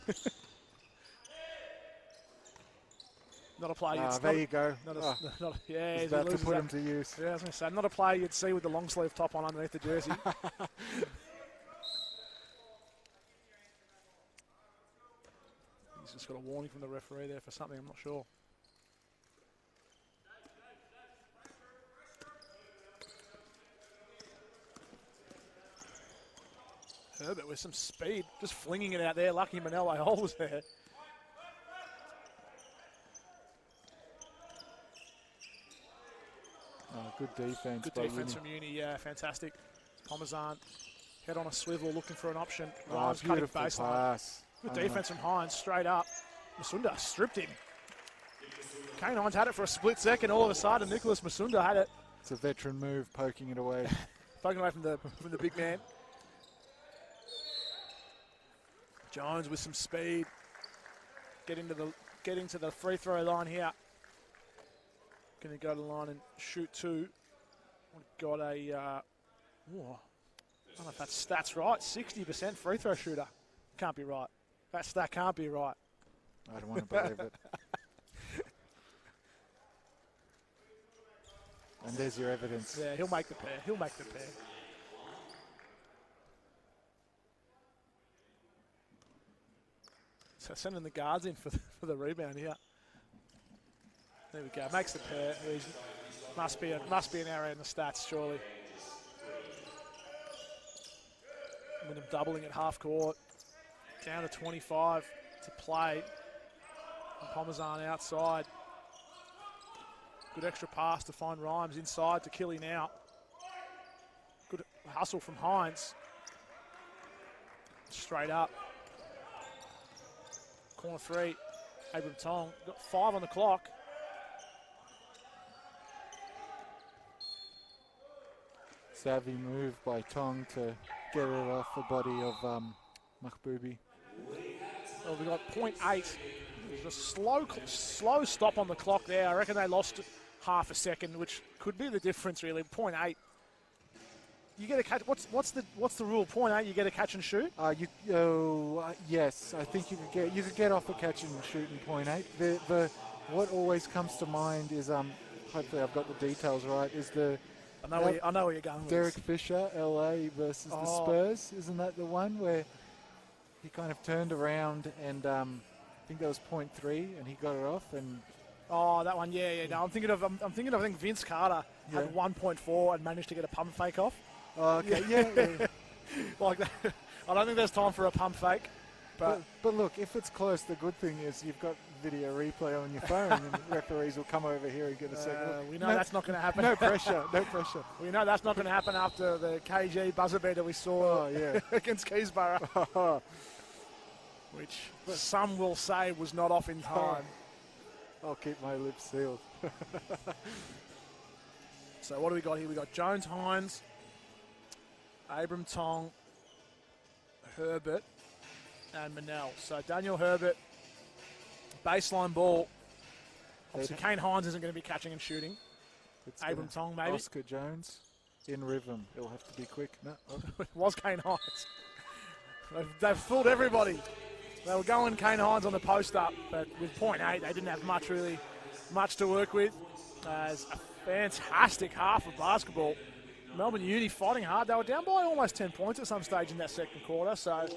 Not a play. There you go. Yeah, he's about to put him to use. Yeah, I was going to say, not a play you'd see with the long sleeve top on underneath the jersey. He's just got a warning from the referee there for something, I'm not sure. Herbert with some speed, just flinging it out there. Lucky Manel Ayol was there. Oh, good defense. Good defense from Uni, yeah, fantastic. Pomazan, head on a swivel, looking for an option. Ryan's cutting baseline. Pass. Good defense from Hines, straight up. Masunda stripped him. Kane Hines had it for a split second. All of a sudden, Nicholas Masunda had it. It's a veteran move, poking it away. Poking away from the big man. Jones with some speed. Getting to the free throw line here. Going to go to the line and shoot two. Got a, I don't know if that stat's right, 60% free throw shooter. Can't be right. That stat can't be right. I don't want to believe it. And there's your evidence. Yeah, he'll make the pair. He'll make the pair. So sending the guards in for the rebound here. There we go. Makes the pair. Must be an error in the stats, surely. Wyndham doubling at half court. Down to 25 to play. And Pomazan outside. Good extra pass to find Rhymes inside to Killy now. Good hustle from Hines. Straight up. Corner three. Abram Tong. Got 5 on the clock. Savvy move by Tong to get it off the body of Mahboubi. Well, we got 0.8. There's a slow stop on the clock there. I reckon they lost half a second, which could be the difference really. 0.8. You get a catch. What's the rule? 0.8. You get a catch and shoot. Yes, I think you could get off a catch and shoot in 0.8. What always comes to mind is hopefully I've got the details right. Is the I know where you're going with Derek this. Fisher, LA versus the Spurs. Isn't that the one where he kind of turned around and I think that was 0.3 and he got it off and. Oh, that one, yeah. No, I'm thinking of I think Vince Carter had 1.4 and managed to get a pump fake off. Oh, okay, yeah. Like that. I don't think there's time for a pump fake. But look, if it's close, the good thing is you've got video replay on your phone and referees will come over here and get a second look. We know that's not going to happen. No pressure, no pressure. We know that's not going to happen after the KG buzzer beater we saw against Keysborough. Which some will say was not off in time. I'll keep my lips sealed. So what do we got here? We got Jones, Hines, Abram Tong, Herbert, and Manel. So Daniel Herbert, baseline ball. Obviously Kane Hines isn't going to be catching and shooting. Abram Tong maybe. Oscar Jones in rhythm. It'll have to be quick. No. It was Kane Hines. They've fooled everybody. They were going Kane Hines on the post up, but with 0.8, they didn't have much to work with. As a fantastic half of basketball. Melbourne Uni fighting hard. They were down by almost 10 points at some stage in that second quarter, so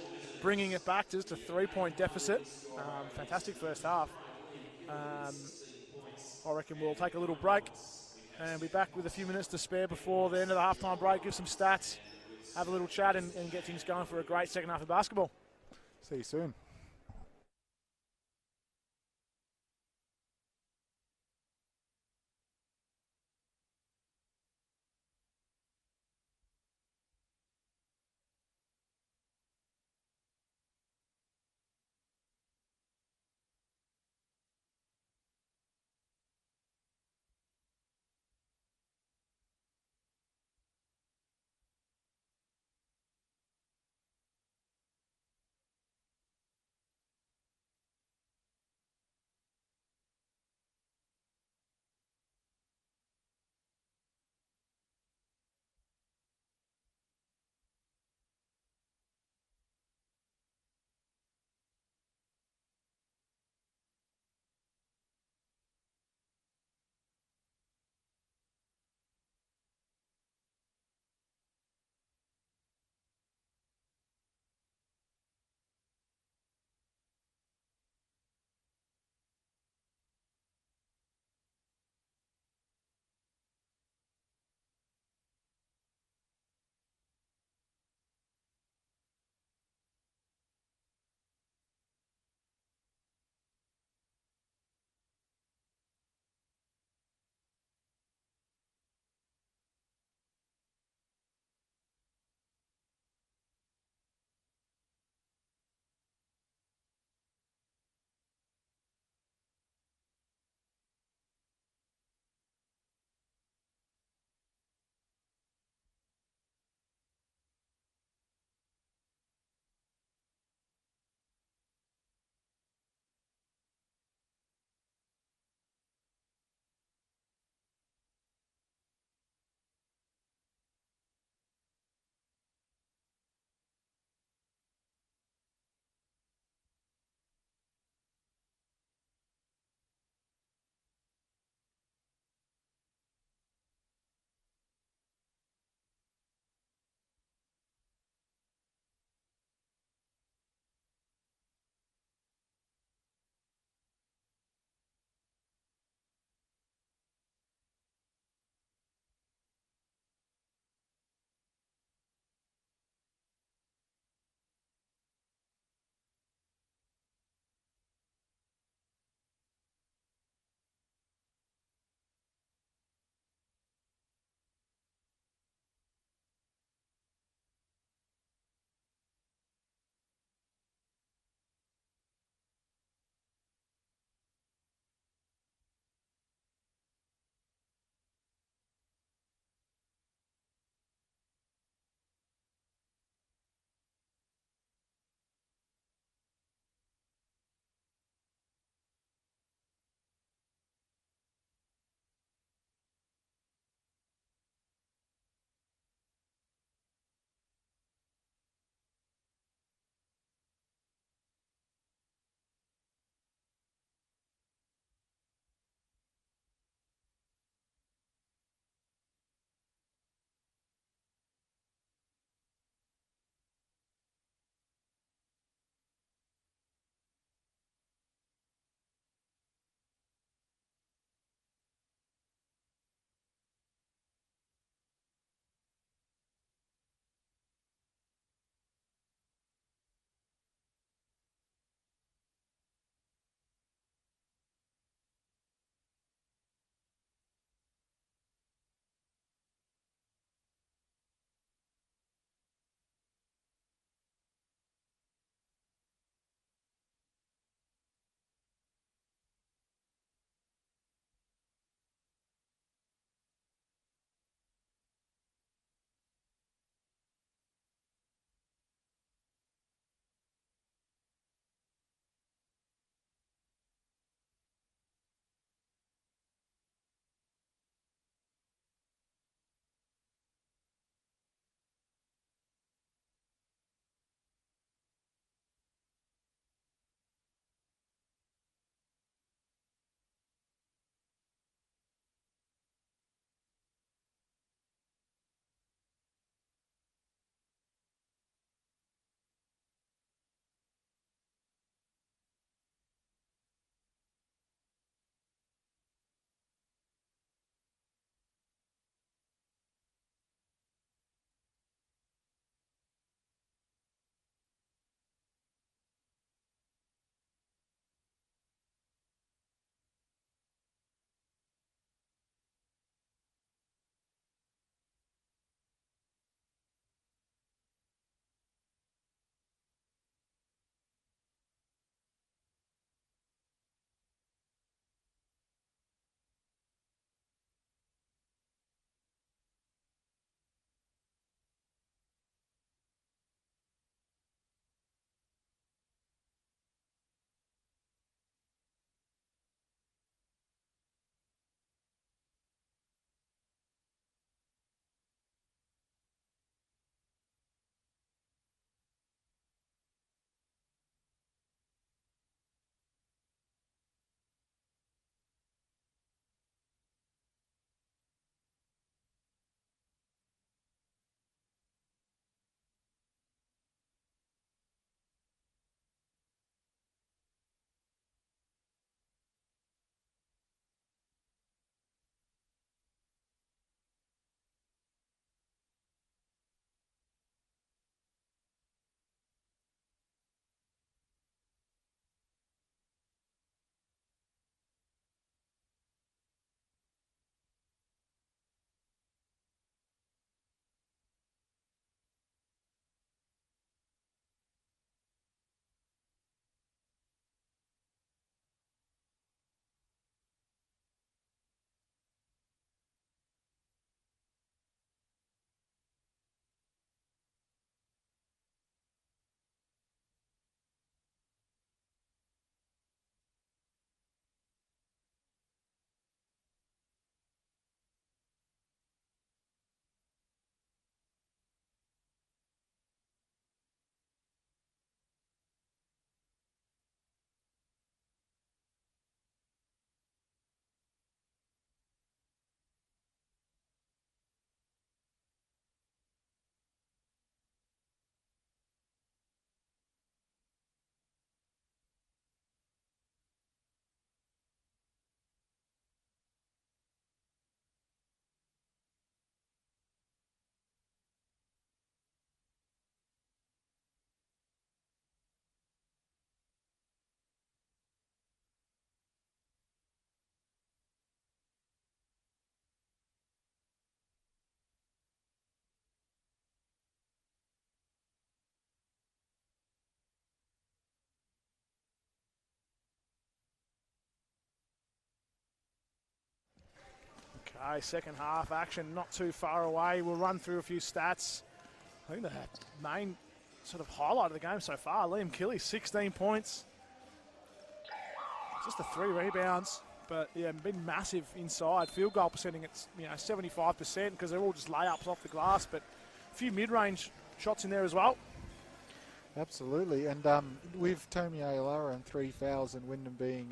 bringing it back just a 3-point deficit. Fantastic first half. I reckon we'll take a little break and be back with a few minutes to spare before the end of the halftime break, give some stats, have a little chat and get things going for a great second half of basketball. See you soon. Okay, second half action not too far away. We'll run through a few stats. I think the main sort of highlight of the game so far, Liam Kelly, 16 points. Just the 3 rebounds, but yeah, been massive inside. Field goal percentage at 75% because they're all just layups off the glass, but a few mid-range shots in there as well. Absolutely, and with Tomi Ailara and 3 fouls and Wyndham being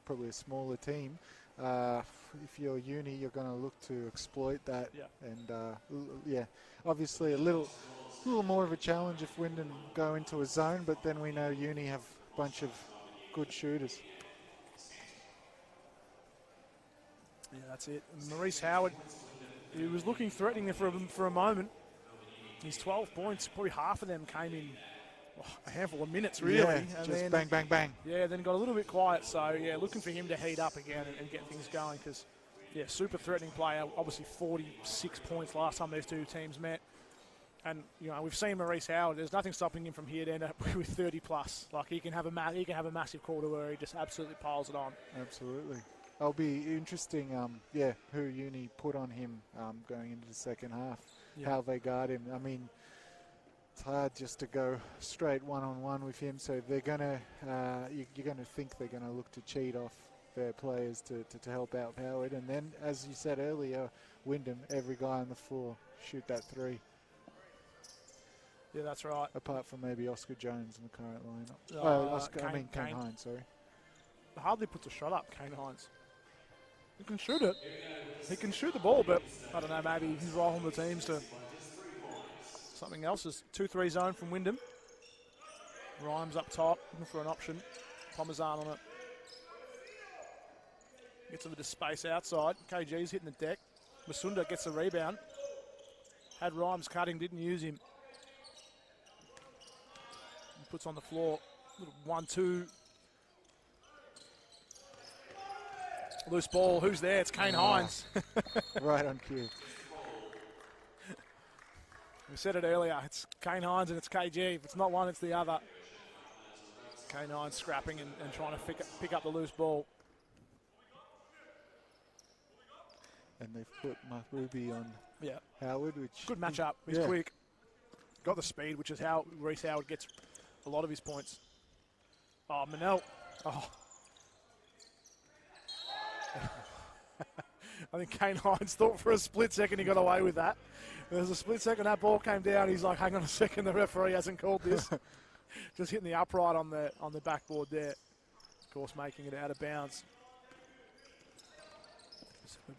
probably a smaller team, if you're Uni, you're going to look to exploit that. Yeah. And obviously a little more of a challenge if Wyndham go into a zone, but then we know Uni have a bunch of good shooters. Yeah, that's it. Maurice Howard, he was looking threatening for a moment. His 12 points, probably half of them came in a handful of minutes, really. Yeah, and just then, bang, bang, bang. Yeah, then got a little bit quiet. So, yeah, looking for him to heat up again and get things going because, yeah, super threatening player. Obviously 46 points last time these two teams met. And, we've seen Maurice Howard. There's nothing stopping him from here to end up with 30+. Like, he can have a massive quarter where he just absolutely piles it on. Absolutely. It'll be interesting, who Uni put on him going into the second half, how they guard him. I mean, it's hard just to go straight one-on-one with him, so they're gonna, you're going to think they're going to look to cheat off their players to help out Howard. And then, as you said earlier, Wyndham, every guy on the floor, shoot that 3. Yeah, that's right. Apart from maybe Oscar Jones in the current lineup. Kane Hines, sorry. Hardly puts a shot up, Kane Hines. He can shoot it. He can shoot the ball, but I don't know, maybe he's rolling the teams to something else. Is 2-3 zone from Wyndham. Rhymes up top, looking for an option. Parmesan on it. Gets a bit of space outside. KG's hitting the deck. Masunda gets the rebound. Had Rhymes cutting, didn't use him. He puts on the floor. Little 1-2. Loose ball. Who's there? It's Kane Hines. Right on cue. We said it earlier. It's Kane Hines and it's KG. If it's not one, it's the other. Kane Hines scrapping and trying to pick up the loose ball. And they've put Mahbubi on Howard, which... Good matchup. He's quick. Got the speed, which is how Reece Howard gets a lot of his points. Oh, Manel. Oh. I think Kane Hines thought for a split second he got away with that. There was a split second that ball came down. He's like, hang on a second, the referee hasn't called this. Just hitting the upright on the backboard there. Of course, making it out of bounds.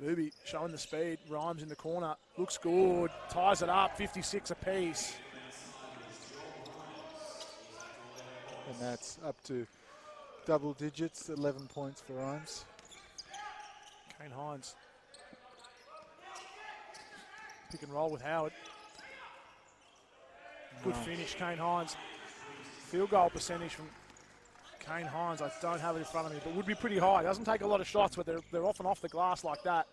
Mahbubi showing the speed. Rhymes in the corner. Looks good. Ties it up. 56 apiece. And that's up to double digits, 11 points for Rhymes. Kane Hines. Pick and roll with Howard. Good finish, Kane Hines. Field goal percentage from Kane Hines, I don't have it in front of me, but would be pretty high. Doesn't take a lot of shots, but they're often off the glass like that.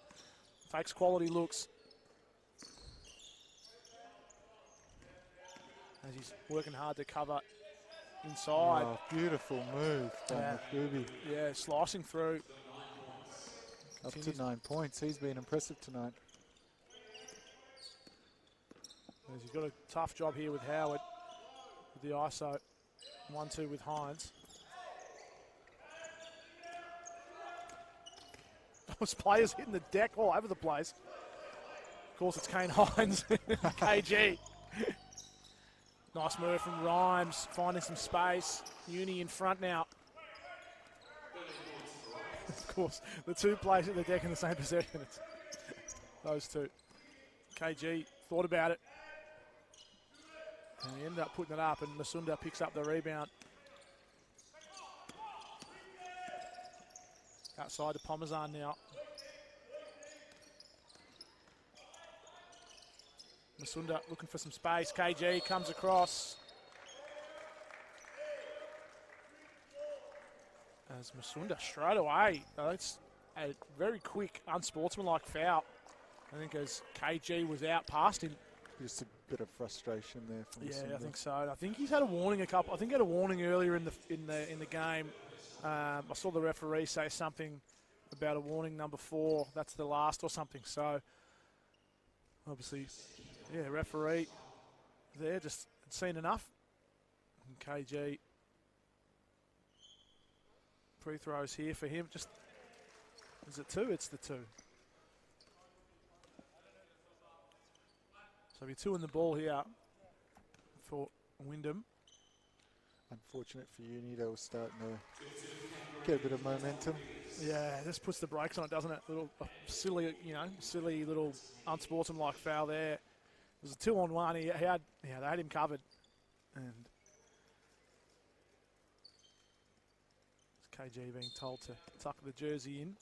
Takes quality looks. As he's working hard to cover inside. Oh, beautiful move by Mahbubi. Yeah, slicing through. Up to 9 points. He's been impressive tonight. He's got a tough job here with Howard with the ISO. 1-2 with Hines. Those players hitting the deck all over the place. Of course, it's Kane Hines, KG. Nice move from Rhymes, finding some space. Uni in front now. Of course, the two players at the deck in the same possession. It's those two. KG thought about it. And he ended up putting it up, and Masunda picks up the rebound. Outside to Parmesan now. Masunda looking for some space. KG comes across. As Masunda straight away. It's a very quick, unsportsmanlike foul. I think as KG was out past him. Just a bit of frustration there from Masunda. I think so. I think he's had a warning I think he had a warning earlier in the game. I saw the referee say something about a warning number 4. That's the last or something. So, obviously, yeah, referee there just had seen enough. And KG, free throws here for him. Just, is it 2? It's the 2. So we're 2 in the ball here for Wyndham. Unfortunate for Uni, they were starting to get a bit of momentum. Yeah, this puts the brakes on it, doesn't it? Little silly, silly little unsportsmanlike foul there. It was a 2-on-1. They had him covered, and it's KG being told to tuck the jersey in.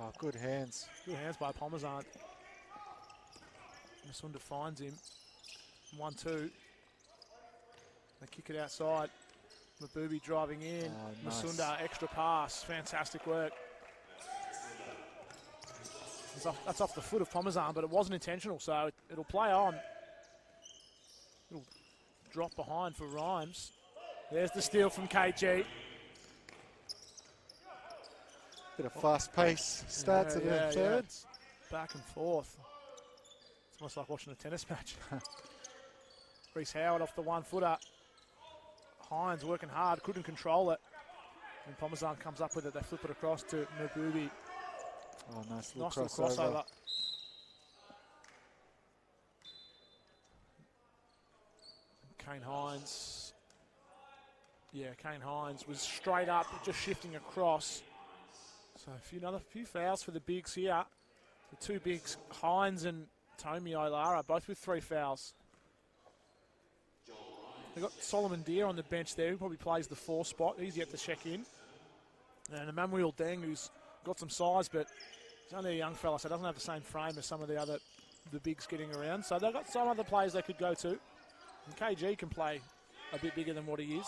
Oh, good hands. Good hands by Parmesan. Masunda finds him. 1-2. They kick it outside. Mabubi driving in. Oh, nice. Masunda, extra pass. Fantastic work. That's off the foot of Parmesan, but it wasn't intentional, so it'll play on. It'll drop behind for Rhymes. There's the steal from KG. Bit of fast pace start to the third. Back and forth. It's almost like watching a tennis match. Reece Howard off the 1-footer. Hines working hard, couldn't control it. And Parmesan comes up with it. They flip it across to Mabubi. Oh, nice little crossover. Kane Hines. Yeah, Kane Hines was straight up, just shifting across. So another few fouls for the bigs here. The 2 bigs, Hines and Tomi Oilara, both with 3 fouls. They've got Solomon Deere on the bench there, who probably plays the 4 spot. He's yet to check in. And Emmanuel Deng, who's got some size, but he's only a young fella, so doesn't have the same frame as some of the bigs getting around. So they've got some other players they could go to. And KG can play a bit bigger than what he is.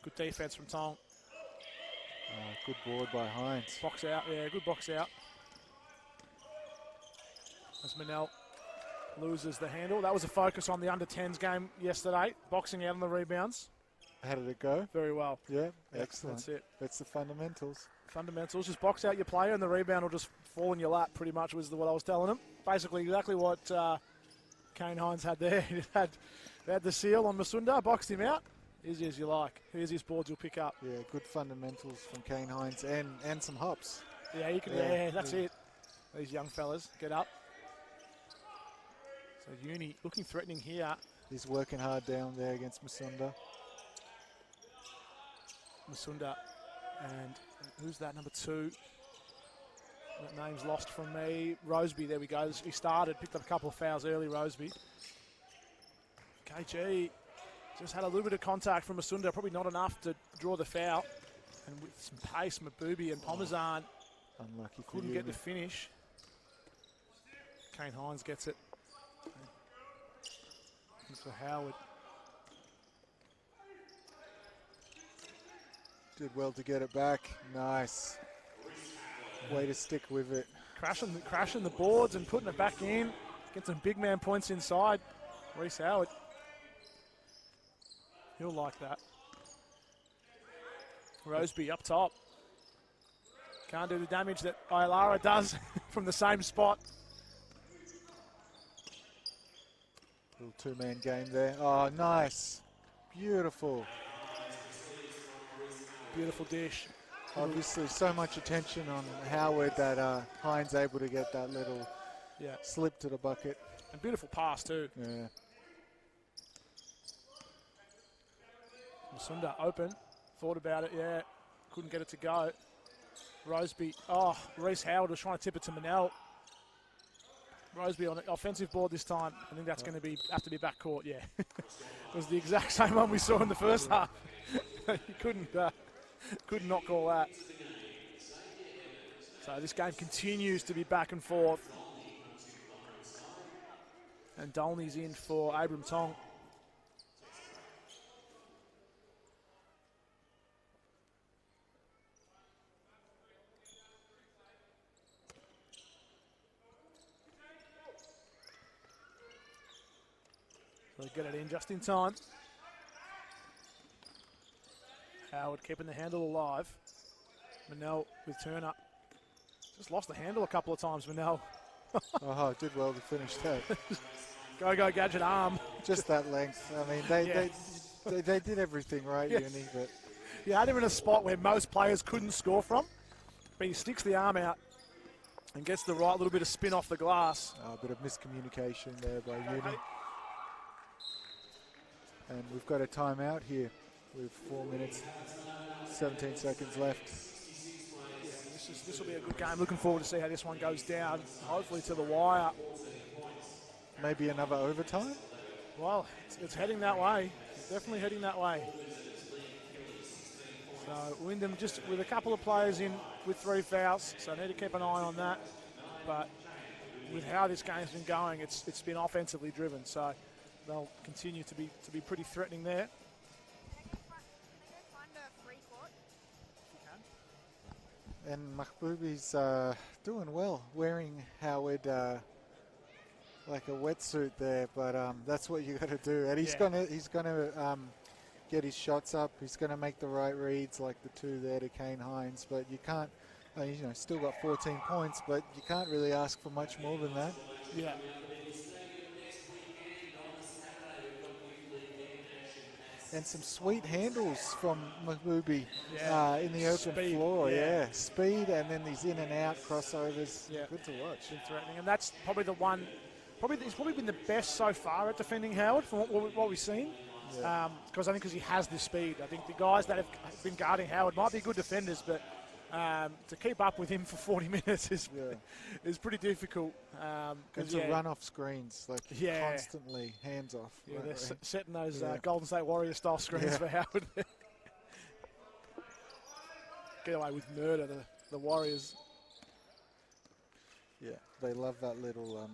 Good defense from Tong. Good board by Hines. Box out, yeah, good box out. As Manel loses the handle. That was a focus on the under-10s game yesterday. Boxing out on the rebounds. How did it go? Very well. Yeah, excellent. That's it. That's the fundamentals. Fundamentals. Just box out your player and the rebound will just fall in your lap, pretty much was what I was telling him. Basically exactly what Kane Hines had there. He had the seal on Masunda, boxed him out. Easy as you like. Here's his boards you'll pick up. Yeah, good fundamentals from Kane Hines and some hops. Yeah, you can. Yeah, that's it. These young fellas get up. So Uni looking threatening here. He's working hard down there against Masunda. Masunda, and who's that, number 2? That name's lost from me. Roseby, there we go. He started, picked up a couple of fouls early, Roseby. KG just had a little bit of contact from Masunda, probably not enough to draw the foul. And with some pace, Mabubi and Parmesan unlucky for couldn't get the finish. Kane Hines gets it. And for Howard. Did well to get it back. Nice. Way to stick with it. Crashing the boards and putting it back in. Get some big man points inside. Reece Howard. He'll like that. Roseby up top. Can't do the damage that Oilara does from the same spot. Little 2-man game there. Oh, nice. Beautiful. Beautiful dish. Obviously, so much attention on Howard that Hines able to get that little slip to the bucket. And beautiful pass too. Yeah. Masunda open. Thought about it, yeah. Couldn't get it to go. Roseby. Reece Howard was trying to tip it to Manel. Roseby on the offensive board this time. I think that's going to have to be backcourt, yeah. It was the exact same one we saw in the first half. You could not call that. So this game continues to be back and forth. And Dolney's in for Abram Tong. So get it in just in time. Howard keeping the handle alive. Manel with Turner. Just lost the handle a couple of times, Manel. Oh, did well to finish that. Go, Gadget arm. Just that length. I mean, they did everything right, Yeah. Uni, but You had him in a spot where most players couldn't score from, but he sticks the arm out and gets the right little bit of spin off the glass. a bit of miscommunication there by Uni. And we've got a timeout here with 4 minutes, 17 seconds left. This will be a good game. Looking forward to see how this one goes down, hopefully to the wire. Maybe another overtime? Well, it's heading that way. It's definitely heading that way. So Wyndham just with a couple of players in with 3 fouls, so I need to keep an eye on that. But with how this game's been going, it's been offensively driven, so they'll continue to be pretty threatening there. And Mahboubi's doing well, wearing Howard like a wetsuit there, but that's what you got to do. And he's gonna get his shots up. He's gonna make the right reads, like the 2 there to Kane Hines. But you can't, still got 14 points, but you can't really ask for much more than that. Yeah. And some sweet handles from Mahboubi in the open Speed, floor. Yeah, speed, and then these in and out crossovers. Yeah. Good to watch. Been threatening, and that's probably the one. He's probably been the best so far at defending Howard from what we've seen. Because I think he has the speed. I think the guys that have been guarding Howard might be good defenders, but to keep up with him for 40 minutes is pretty difficult. And to run off screens, constantly, hands off. Yeah, they're setting those Golden State Warrior style screens for Howard. Get away with murder, the Warriors. Yeah, they love that little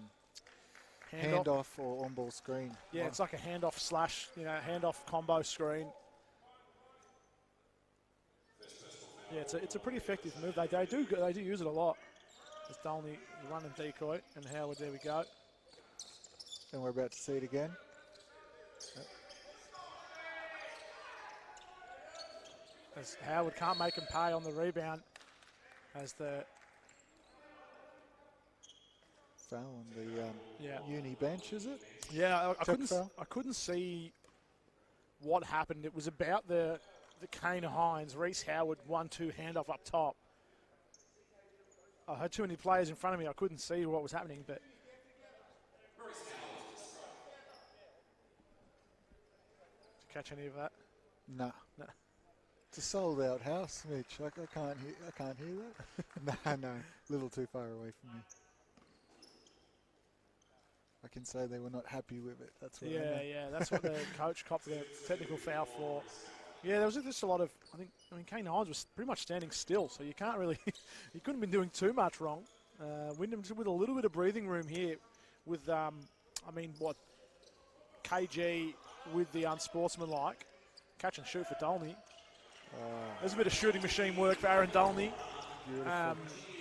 handoff or on-ball screen. Yeah, it's like a handoff slash, handoff combo screen. Yeah, it's a pretty effective move. They do use it a lot. It's Dolney running decoy, and Howard, there we go. And we're about to see it again. As Howard can't make him pay on the rebound, as the foul on the Uni bench, is it? Yeah, I I couldn't see what happened. It was about the Kane Hines, Reese Howard 1-2 handoff up top. I had too many players in front of me. I couldn't see what was happening, but did you catch any of that? No. It's a sold-out house, Mitch. I can't hear that. No, a little too far away from me. I can say they were not happy with it. That's what I know. That's what the coach copped the technical foul for. Yeah, there was just a lot of, I mean, Kane Hines was pretty much standing still, so you can't really, he couldn't have been doing too much wrong. Wyndham with a little bit of breathing room here with, KG with the unsportsmanlike. Catch and shoot for Dolney. There's a bit of shooting machine work for Aaron Dolney.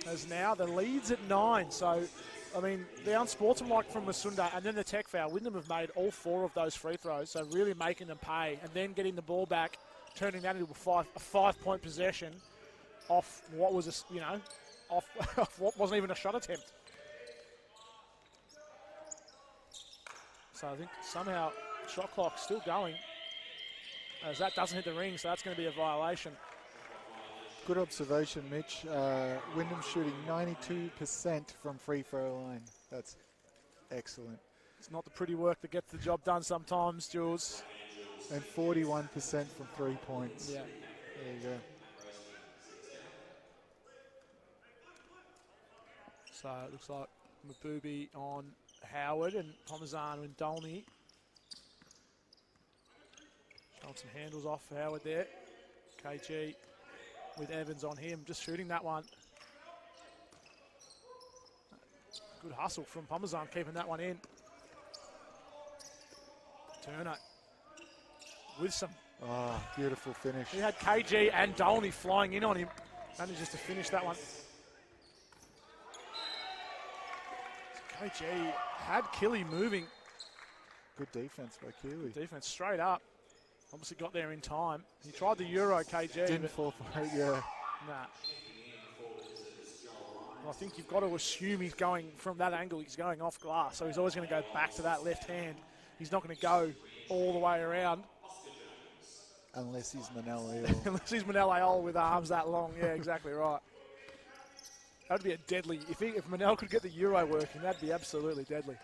As now the lead's at 9, so, I mean, the unsportsmanlike from Masunda and then the tech foul. Wyndham have made all 4 of those free throws, so really making them pay, and then getting the ball back, turning that into a 5-point possession off what was off what wasn't even a shot attempt. So I think somehow shot clock still going, as that doesn't hit the ring, so that's going to be a violation. Good observation, Mitch. Wyndham shooting 92% from free throw line. That's excellent. It's not the pretty work that gets the job done sometimes, Jules. And 41% from 3 points. Yeah. There you go. So it looks like Mahboubi on Howard and Pomazano and Dolney. Showing some handles off for Howard there. KG with Evans on him, just shooting that one. Good hustle from Pomazan, keeping that one in. Turner with some. Oh, beautiful finish. He had KG and Dolney flying in on him. Manages to finish that one. So KG had Killy moving. Good defense by Keeley. Defense straight up. Obviously got there in time. He tried the Euro KG. Didn't fall for it, yeah. Nah. I think you've got to assume he's going from that angle. He's going off glass, so he's always going to go back to that left hand. He's not going to go all the way around. Unless he's Manel Unless he's Manel Ayol with arms that long. Yeah, exactly right. That'd be a deadly. If Manel could get the Euro working, that'd be absolutely deadly.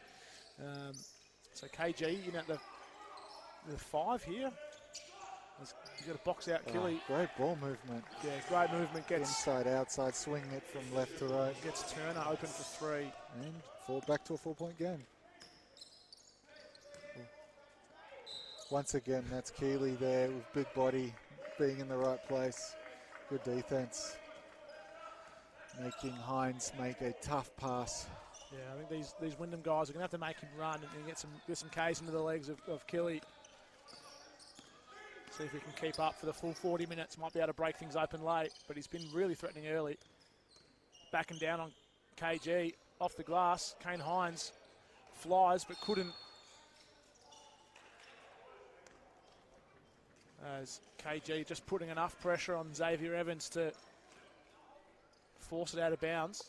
So KG in at the 5 here. He's got a box out Killy. Great ball movement. Yeah, great movement. Gets inside, outside, swinging it from left to right. Gets Turner open for 3. And back to a 4-point game. Once again, that's Keeley there with big body, being in the right place. Good defense. Making Hines make a tough pass. Yeah, I think these Wyndham guys are going to have to make him run and get some Ks into the legs of Killy. See if he can keep up for the full 40 minutes. Might be able to break things open late, but he's been really threatening early. Backing down on KG, off the glass. Kane Hines flies, but couldn't. As KG just putting enough pressure on Xavier Evans to force it out of bounds.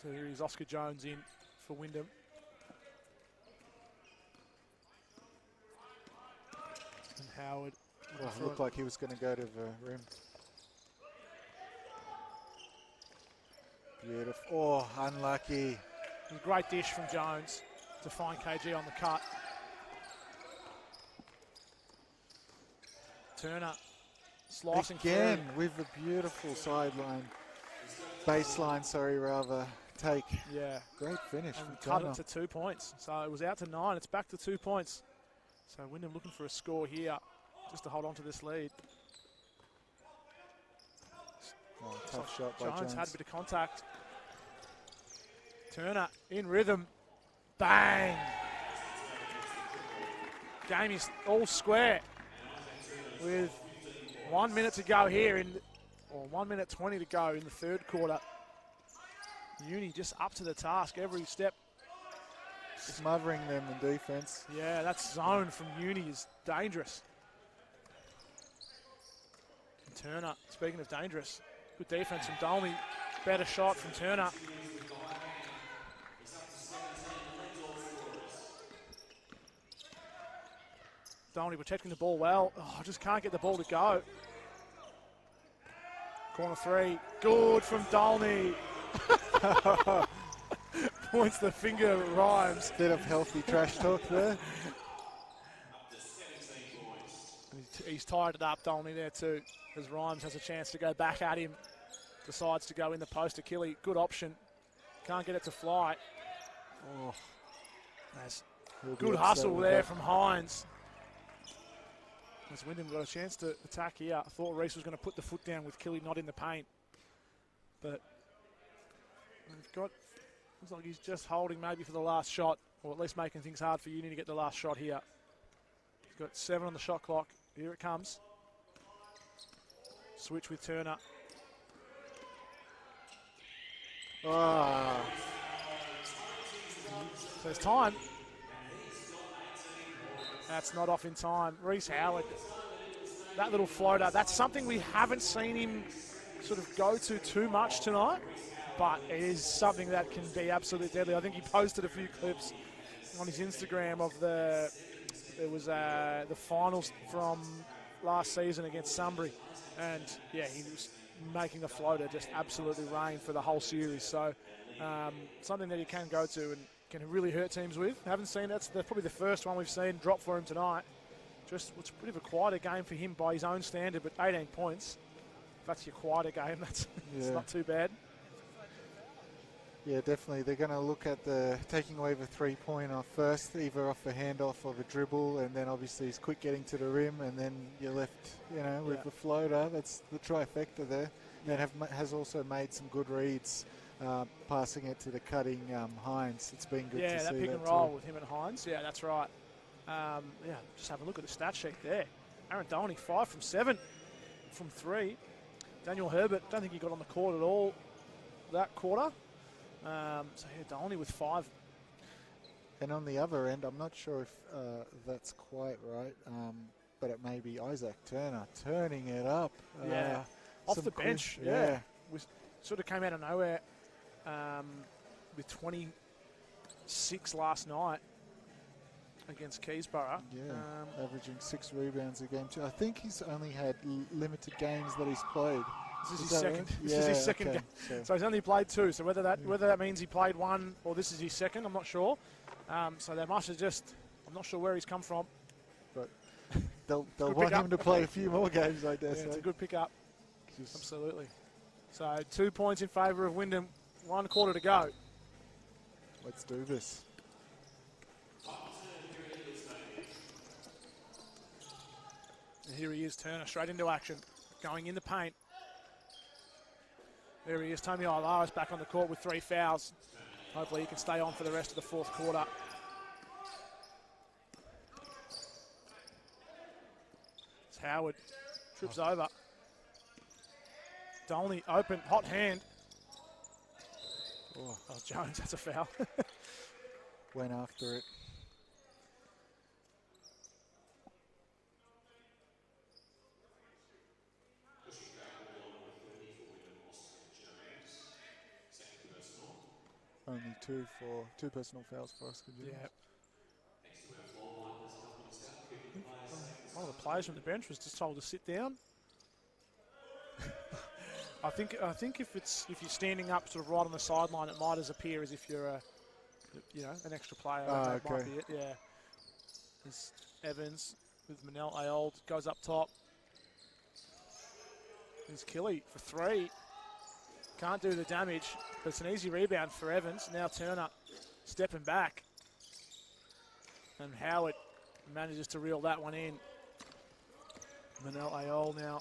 So here is Oscar Jones in for Wyndham. And Howard. Well, it looked like he was going to go to the rim. Beautiful. Oh, unlucky. A great dish from Jones to find KG on the cut. Turner slicing again through. with a beautiful sideline, baseline, sorry, rather, take. Yeah. Great finish and from cut Turner. it to 2 points. So it was out to 9. It's back to 2 points. So Wyndham looking for a score here just to hold on to this lead. Oh, tough shot by Jones Jones. had a bit of contact. Turner in rhythm. Bang! Game is all square with 1 minute to go here, or 1 minute 20 to go in the third quarter. Uni just up to the task every step. Smothering them in defense. Yeah, that zone from Uni is dangerous. And Turner, speaking of dangerous, good defense from Dolmy. Better shot from Turner. Dolny protecting the ball well. Oh, just can't get the ball to go. Corner 3, good from Dolny. Points the finger at Rhymes. Bit of healthy trash talk there. He's tied it up, Dolny, there too, as Rhymes has a chance to go back at him. Decides to go in the post to Killy. Good option. Can't get it to fly. Oh, That's good hustle there from Hines. As Wyndham got a chance to attack here. I thought Reese was going to put the foot down with Killy not in the paint. But we've got, looks like he's just holding maybe for the last shot, or at least making things hard for Uni to get the last shot here. He's got 7 on the shot clock. Here it comes. Switch with Turner. Ah. So there's time. That's not off in time. Reese Howard, that little floater, that's something we haven't seen him sort of go to too much tonight, but it is something that can be absolutely deadly. I think he posted a few clips on his Instagram of the finals from last season against Sunbury, and yeah, he was making the floater just absolutely rain for the whole series. So something that he can go to and can really hurt teams with. Haven't seen that's probably the first one we've seen drop for him tonight. Just it's a bit of a quieter game for him by his own standard, but 18 points. If that's your quieter game, that's it's not too bad. Yeah, definitely. They're going to look at the taking away the 3-pointer first, either off a handoff or a dribble, and then obviously he's quick getting to the rim, and then you're left, with the floater. That's the trifecta there. And has also made some good reads, passing it to the cutting Hines. It's been good to see that pick and roll with him and Hines. Yeah, that's right. Just have a look at the stat sheet there. Aaron Dolny, 5 from 7 from 3. Daniel Herbert, don't think he got on the court at all that quarter. So Dolny with 5. And on the other end, I'm not sure if that's quite right, but it may be Isaac Turner turning it up. Yeah, off the bench. Yeah. We sort of came out of nowhere with 26 last night against Keysborough. Yeah, averaging 6 rebounds a game too. I think he's only had limited games that he's played. This is his second. Right? This is his second game. So he's only played 2. So whether that means he played 1 or this is his second, I'm not sure. So they must have just. I'm not sure where he's come from. But they'll want him to play a few more games, I guess. Yeah, it's a good pickup. Absolutely. So 2 points in favour of Wyndham. 1 quarter to go. Let's do this. And here he is, Turner, straight into action. Going in the paint. There he is, Tommy Ailaris back on the court with 3 fouls. Hopefully he can stay on for the rest of the 4th quarter. It's Howard, trips over. Dolney open, hot hand. Oh, Jones, that's a foul. Went after it. Only 2 personal fouls for Oscar Jones. Yeah. One of the players from the bench was just told to sit down. I think if you're standing up sort of right on the sideline, it might appear as if you're an extra player. That might be it. Yeah. There's Evans with Manel Ayold goes up top. There's Killy for 3. Can't do the damage, but it's an easy rebound for Evans. Now Turner stepping back. And Howard manages to reel that one in. Manel Ayold now.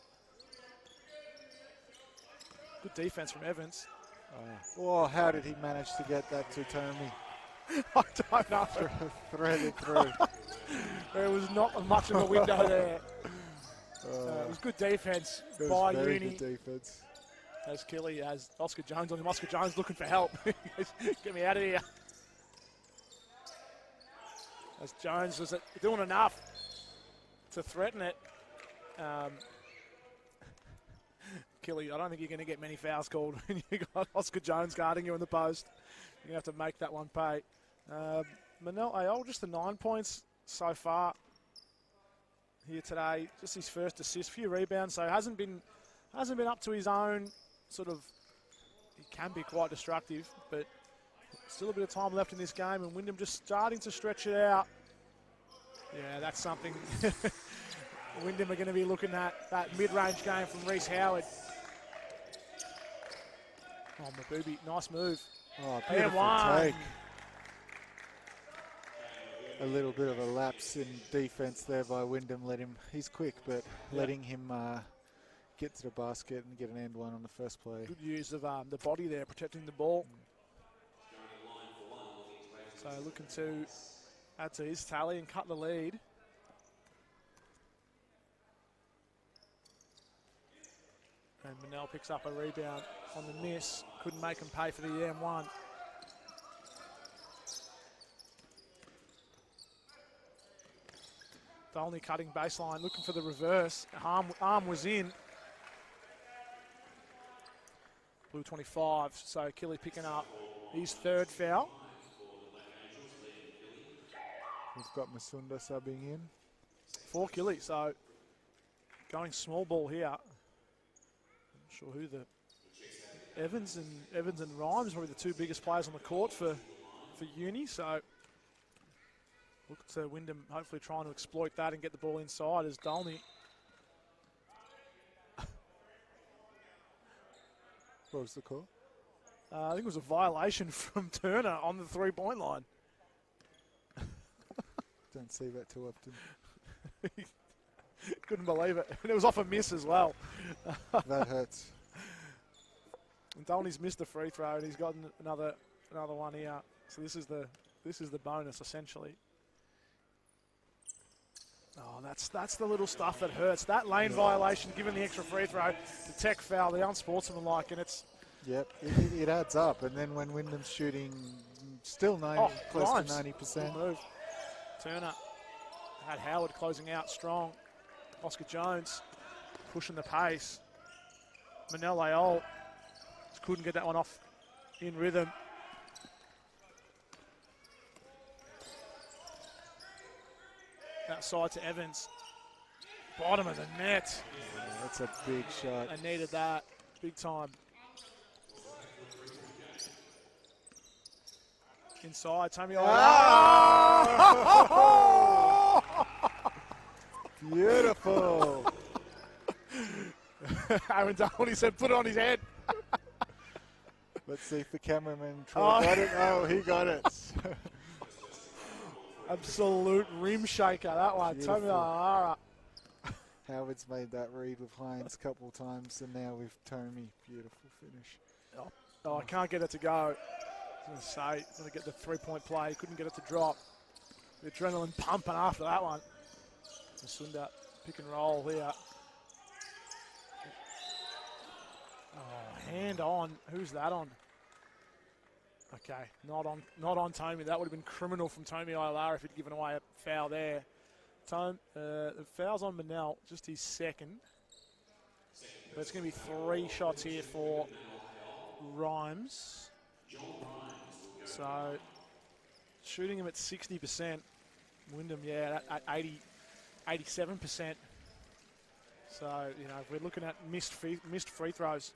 Good defense from Evans. Oh, how did he manage to get that to Tommy? I don't know. Threaded through. There was not much of a window there. It was good defense by very Uni. Good defense. As Kelly has Oscar Jones on him. Oscar Jones looking for help. Get me out of here. As Jones was doing enough to threaten it. Kelly, I don't think you're going to get many fouls called when you got Oscar Jones guarding you in the post. You're going to have to make that one pay. Manel Ayold, just the 9 points so far here today. Just his first assist, few rebounds, so hasn't been up to his own sort of. He can be quite destructive, but still a bit of time left in this game, and Wyndham just starting to stretch it out. Yeah, that's something. Wyndham are going to be looking at that mid-range game from Reece Howard. Oh, Mabubi, nice move. Oh, beautiful take. A little bit of a lapse in defense there by Wyndham. He's quick, but letting him get to the basket and get an end one on the first play. Good use of the body there, protecting the ball. So looking to add to his tally and cut the lead. And Manel picks up a rebound on the miss. Couldn't make him pay for the M1. Dolney cutting baseline, looking for the reverse. Arm was in. Blue 25, so Kelly picking up his 3rd foul. We've got Masunda subbing in. For Kelly, so going small ball here. Not sure who the Evans and Rhymes, probably the 2 biggest players on the court for Uni. So look to Wyndham hopefully trying to exploit that and get the ball inside as Dolney. What was the call? I think it was a violation from Turner on the 3-point line. Don't see that too often. Couldn't believe it. And it was off a miss as well. That hurts. And Dolney's missed the free throw, and he's got another one here. So this is the bonus essentially. Oh, that's the little stuff that hurts. That lane violation, given the extra free throw, the tech foul, the unsportsmanlike, and it's. Yep, it adds up. And then when Wyndham's shooting still close Grimes. to 90%. Good move. Turner had Howard closing out strong. Oscar Jones pushing the pace. Manel Ayol couldn't get that one off in rhythm. Outside to Evans. Bottom of the net. Yeah, that's a big shot. I needed that. Big time. Inside, Tommy. Beautiful. Aaron Downey said, put it on his head. Let's see if the cameraman got it. Oh, he got it. Absolute rim shaker, that one. Beautiful. Tommy Alara. Howard's made that read with Hines a couple of times, and now with Tommy. Beautiful finish. Oh, I can't get it to go. I was going to say, going to get the three-point play. Couldn't get it to drop. The adrenaline pumping after that one. Masunda pick and roll here. Oh, hand on. Who's that on? Okay, not on Tommy. That would have been criminal from Tommy Ailara if he'd given away a foul there. The foul's on Manel, just his second. But it's going to be 3 shots here for Rhymes. So, shooting him at 60%. Wyndham, yeah, at 87%. So, you know, if we're looking at missed free throws,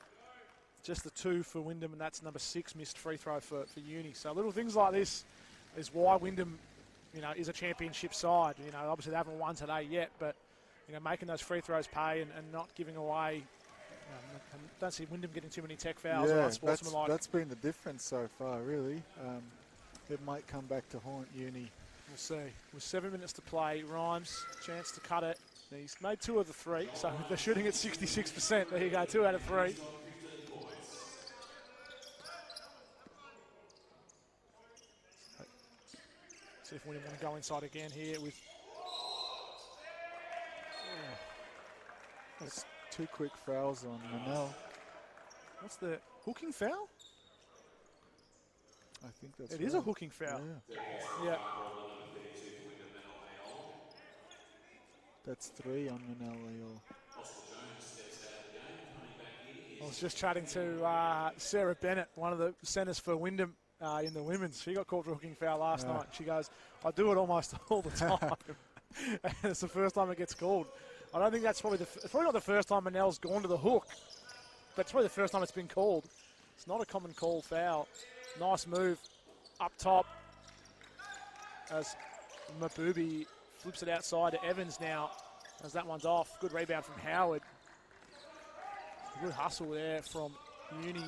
just the 2 for Wyndham, and that's number 6 missed free throw for Uni. So little things like this is why Wyndham, you know, is a championship side. You know, obviously they haven't won today yet, but, you know, making those free throws pay and not giving away. I don't see Wyndham getting too many tech fouls or unsportsmanlike. That's been the difference so far, really. It might come back to haunt Uni. We'll see. With 7 minutes to play, Rhymes, chance to cut it. He's made 2 of the 3, so they're shooting at 66%. There you go, 2 out of 3. See if Wyndham want to go inside again here with... That's 2 quick fouls on Manel. What's the hooking foul? I think that's It is a hooking foul. Yeah. That's 3 on Manel Ayol. I was just chatting to Sarah Bennett, one of the centres for Wyndham in the women's. She got called for a hooking foul last night. She goes, I do it almost all the time. And it's the first time it gets called. I don't think that's probably it's probably not the first time Manel's gone to the hook, but it's probably the first time it's been called. It's not a common call foul. Nice move up top as Mabubi flips it outside to Evans now as that one's off. Good rebound from Howard. Good hustle there from Uni.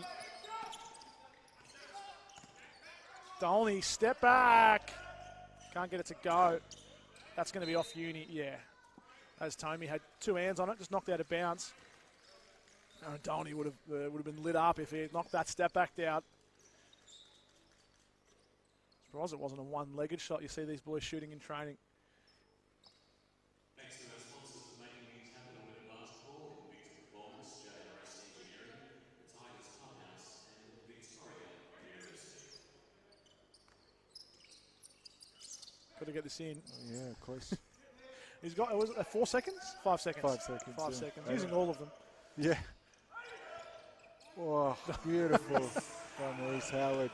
Dolney, step back. Can't get it to go. That's going to be off Uni, yeah. As Tommy had 2 hands on it, just knocked out of bounds. Dolney would have been lit up if he had knocked that step back down. Surprised it wasn't a one-legged shot. You see these boys shooting in training. Thanks to our sponsors for making things happen at Wyndham Basketball, Victor Performance, JRS Engineering, the Tigers Clubhouse, and Victoria University. Got to get this in. Oh, yeah, close. He's got, was it 4 seconds? 5 seconds. 5 seconds. 5 seconds. Using all of them. Yeah. Oh, beautiful from Reece Howard.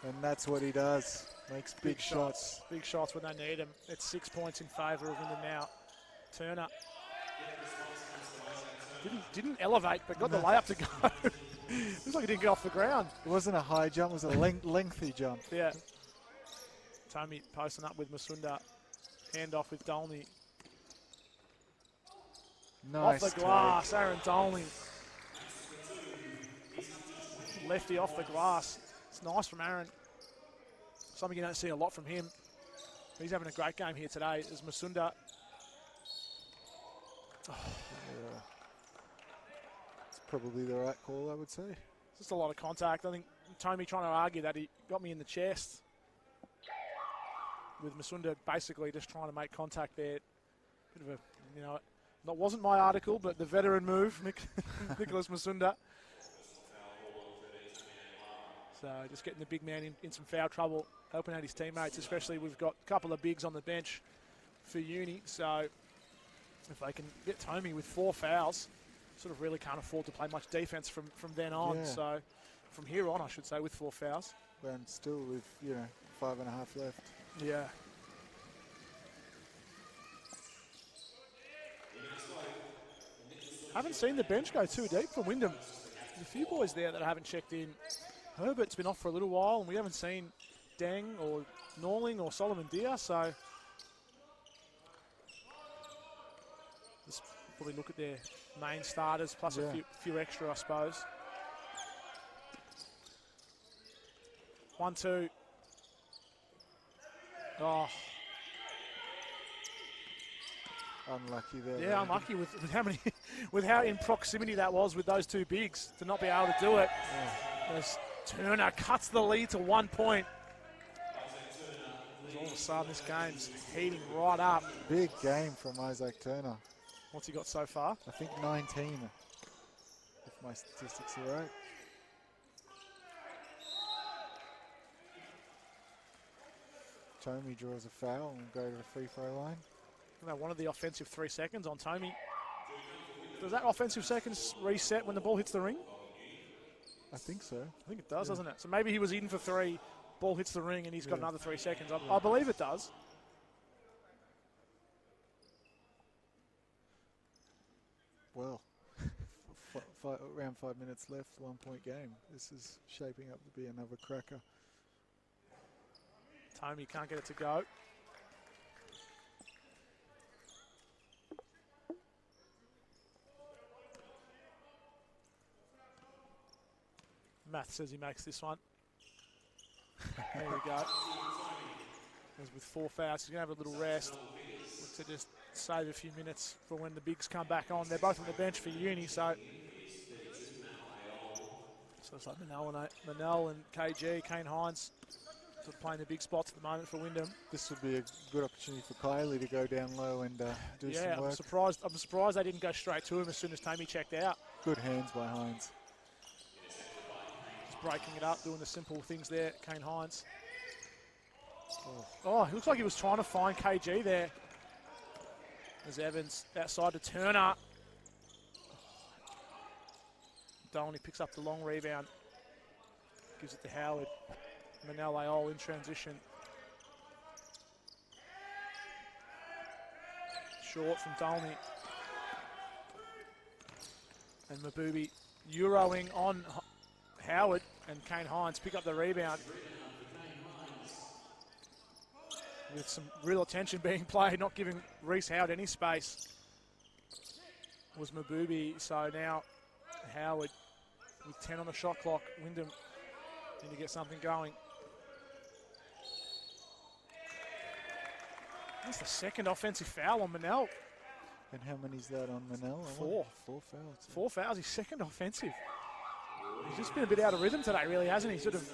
And that's what he does. Makes big shots. Big shots when they need them. It's 6 points in favour of Wyndham now. Turner. Didn't elevate, but got the layup to go. Looks like he didn't get off the ground. It wasn't a high jump, it was a lengthy jump. Yeah. Tommy posting up with Masunda. Hand off with Dolney. Nice off the glass, Aaron Dolney. Lefty off the glass. It's nice from Aaron. Something you don't see a lot from him. He's having a great game here today as Masunda. Yeah. It's probably the right call, I would say. Just a lot of contact. I think Tommy trying to argue that he got me in the chest. With Masunda basically just trying to make contact there. Bit of a, you know, that wasn't my article, but the veteran move, Nicholas Masunda. So just getting the big man in some foul trouble, helping out his teammates, especially we've got a couple of bigs on the bench for Uni. So if they can get Tommy with 4 fouls, sort of really can't afford to play much defence from then on. Yeah. So from here on, I should say, with 4 fouls. And still with, 5.5 left. Yeah. Haven't seen the bench go too deep for Wyndham. There's a few boys there that I haven't checked in. Herbert's been off for a little while, and we haven't seen Deng or Norling or Solomon Deer, so let's probably look at their main starters plus a few extra, I suppose. 1-2. Oh. Unlucky there. Yeah, unlucky with how many, with how in proximity that was with those 2 bigs to not be able to do it. As Turner cuts the lead to 1 point. All of a sudden, this game's heating right up. Big game from Isaac Turner. What's he got so far? I think 19, if my statistics are right. Tommy draws a foul and go to the free throw line. One of the offensive 3 seconds on Tommy. Does that offensive seconds reset when the ball hits the ring? I think so. I think it does, doesn't it? So maybe he was in for 3, ball hits the ring, and he's got another 3 seconds. I believe it does. Well, around 5 minutes left, 1 point game. This is shaping up to be another cracker. Tommy can't get it to go. Math says he makes this one. There we go. As with 4 fouls, he's going to have a little rest to just save a few minutes for when the bigs come back on. They're both on the bench for Uni, so it's like Manel and KG, Kane Hines, sort of playing the big spots at the moment for Wyndham. This would be a good opportunity for Kylie to go down low and do some work. I'm surprised they didn't go straight to him as soon as Tommy checked out. Good hands by Hines. Breaking it up, doing the simple things there, Kane Hines. Oh, he looks like he was trying to find KG there. As Evans outside to Turner. Dolney picks up the long rebound. Gives it to Howard. Manel Ayol in transition. Short from Dolney. And Mabubi Euroing on Howard, and Kane Hines pick up the rebound. With some real attention being played, not giving Reece Howard any space. Was Mabubi, so now Howard with 10 on the shot clock. Wyndham need to get something going. That's the second offensive foul on Manel. And how many is that on Manel? 4. 4 fouls. 4 fouls, his second offensive. He's just been a bit out of rhythm today, really, hasn't he? Sort of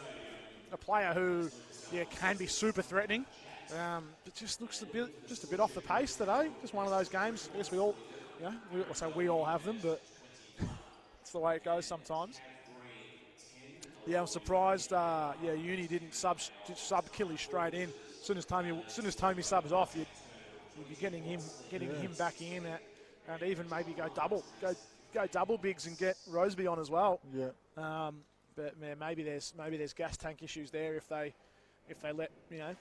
a player who, can be super threatening, but just looks a bit off the pace today. Just one of those games. I guess we all, we all have them, but it's the way it goes sometimes. Yeah, I'm surprised. Uni didn't sub Killy straight in. As soon as Tommy subs off, you'd be getting him back in, and even maybe go double bigs and get Roseby on as well. Yeah. But man, maybe there's gas tank issues there if they let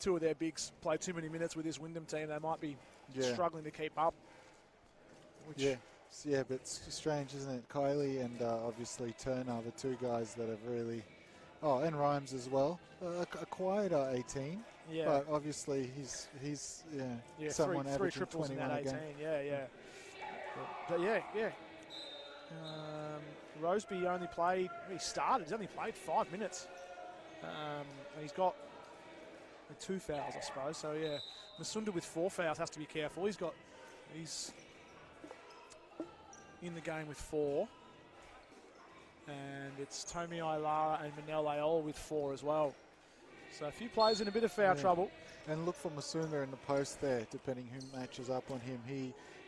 2 of their bigs play too many minutes with this Wyndham team. They might be struggling to keep up. But it's strange, isn't it? Kylie and obviously Turner, the 2 guys that have really, and Rhymes as well. A quieter 18. Yeah. But obviously he's someone three triples 21 in that 18. again. But Roseby he's only played 5 minutes. And he's got 2 fouls, I suppose. So Masunda with 4 fouls has to be careful. He's in the game with 4. And it's Tommy Ailara and Manel Ayol with 4 as well. So a few players in a bit of foul trouble. And look for Masunda in the post there, depending who matches up on him.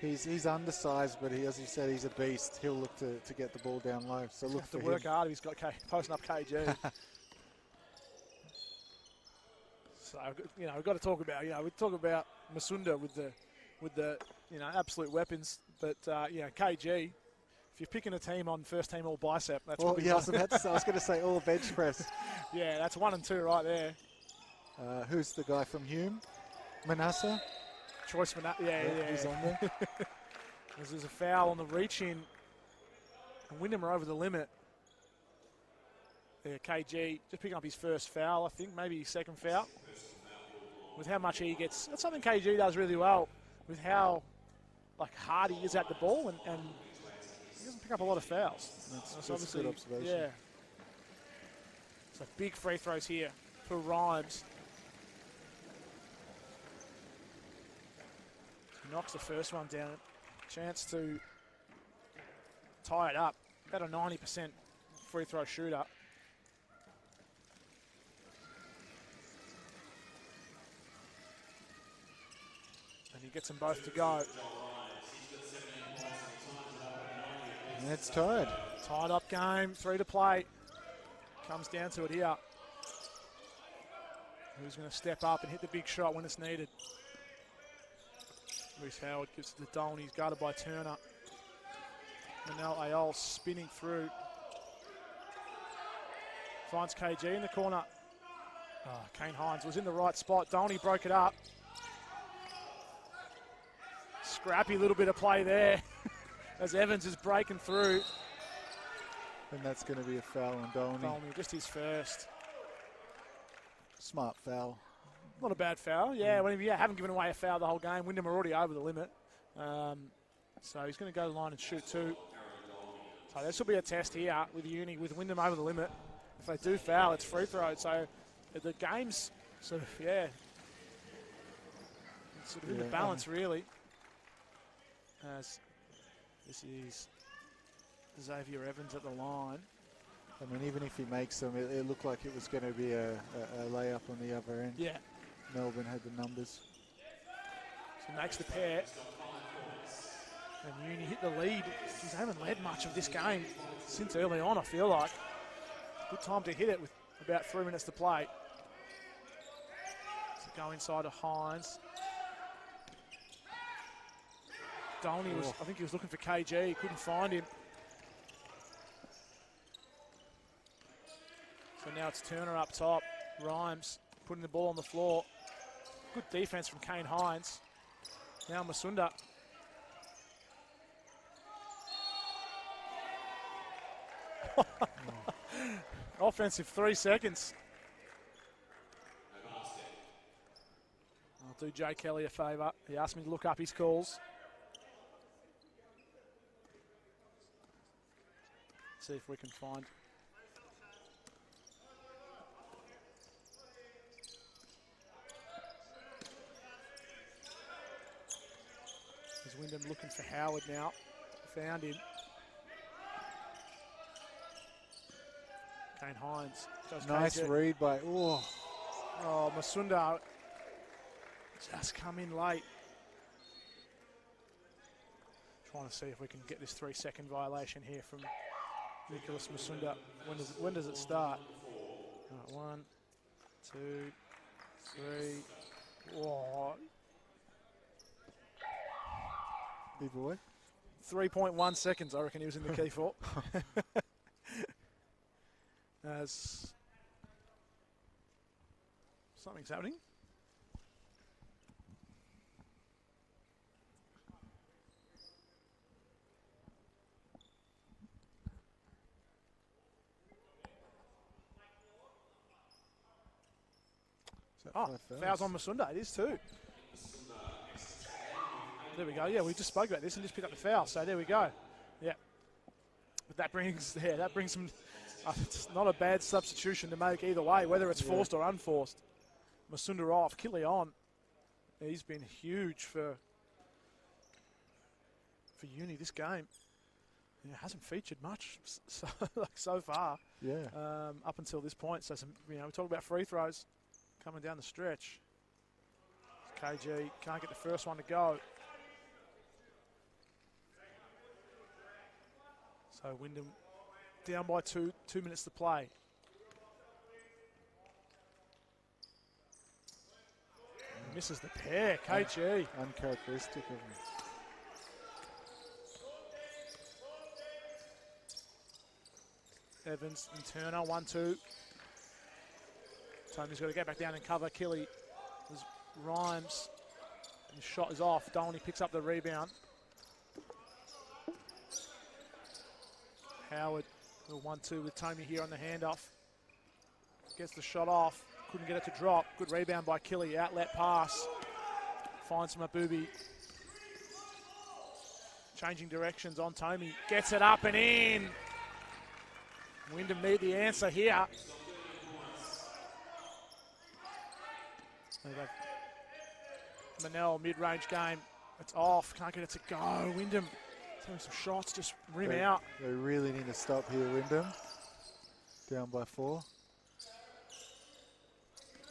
He's undersized, but as you said, he's a beast. He'll look to get the ball down low. So look to work hard. He's got posting up KG. So we've got to talk about we talk about Masunda with the absolute weapons, but KG. If you're picking a team on first team all bicep, that's I was going to say all bench press. Yeah, that's 1 and 2 right there. Who's the guy from Hume? Manassa? Choice Manassa. Yeah. He's on there. There's a foul on the reach in. And Wyndham are over the limit. Yeah, KG just picking up his first foul, I think, maybe his second foul. With how much he gets, that's something KG does really well. With how hard he is at the ball, and he doesn't pick up a lot of fouls. That's a good observation. Yeah. So big free throws here for Rhymes. He knocks the first one down. Chance to tie it up. About a 90% free throw shooter. And he gets them both to go. And it's tied. Tied up game, 3 to play. Comes down to it here. Who's going to step up and hit the big shot when it's needed? Reece Howard gives it to Dolan. He's guarded by Turner. Manel Ayol spinning through. Finds KG in the corner. Kane Hines was in the right spot. Dolan broke it up. Scrappy little bit of play there as Evans is breaking through. And that's going to be a foul on Dolney. Dolney, just his first. Smart foul. Not a bad foul. Yeah, whenever you haven't given away a foul the whole game. Wyndham are already over the limit. So he's going to go to the line and shoot 2. So this will be a test here with Uni, with Wyndham over the limit. If they do foul, it's free throw. So the game's sort of, it's sort of in the balance, really. As this is Xavier Evans at the line. I mean, even if he makes them, it looked like it was going to be a layup on the other end. Yeah. Melbourne had the numbers. So makes the pair. And Uni hit the lead. They haven't led much of this game since early on, I feel like. Good time to hit it with about 3 minutes to play. So go inside to Hines. Dolney was, I think he was looking for KG. He couldn't find him. So now it's Turner up top. Rhymes putting the ball on the floor. Good defense from Kane Hines. Now Masunda. Offensive 3 seconds. I'll do Jay Kelly a favour. He asked me to look up his calls. See if we can find. Is Wyndham looking for Howard now? Found him. Kane Hines. Nice KG. read by, Masunda just come in late. Trying to see if we can get this 3-second violation here from Nicholas Masunda. When does it start? Right, 1, 2, 3. Whoa. Big boy. 3.1 seconds, I reckon he was in the key for. As something's happening. Fouls on Masunda. It is 2. There we go. Yeah, we just spoke about this and just picked up the foul. So there we go. Yeah. But that brings some. It's not a bad substitution to make either way, whether it's forced or unforced. Masunda off, Kitley on. He's been huge for Uni this game. Yeah, hasn't featured much so far. Yeah. Up until this point. So we talk about free throws coming down the stretch. KG can't get the first one to go. So Wyndham down by 2 minutes to play. Misses the pair, KG. Uncharacteristic of him. Evans and Turner, 1-2. Tony's got to get back down and cover Killy. There's Rhymes. And the shot is off. Dolney picks up the rebound. Howard, the 1-2 with Tomey here on the handoff. Gets the shot off. Couldn't get it to drop. Good rebound by Killy. Outlet pass. Finds Mabubi. Changing directions on Tomey. Gets it up and in. Wyndham need the answer here. Manel, mid-range game. It's off. Can't get it to go. Wyndham having some shots, just rim out. They really need to stop here, Wyndham. Down by 4.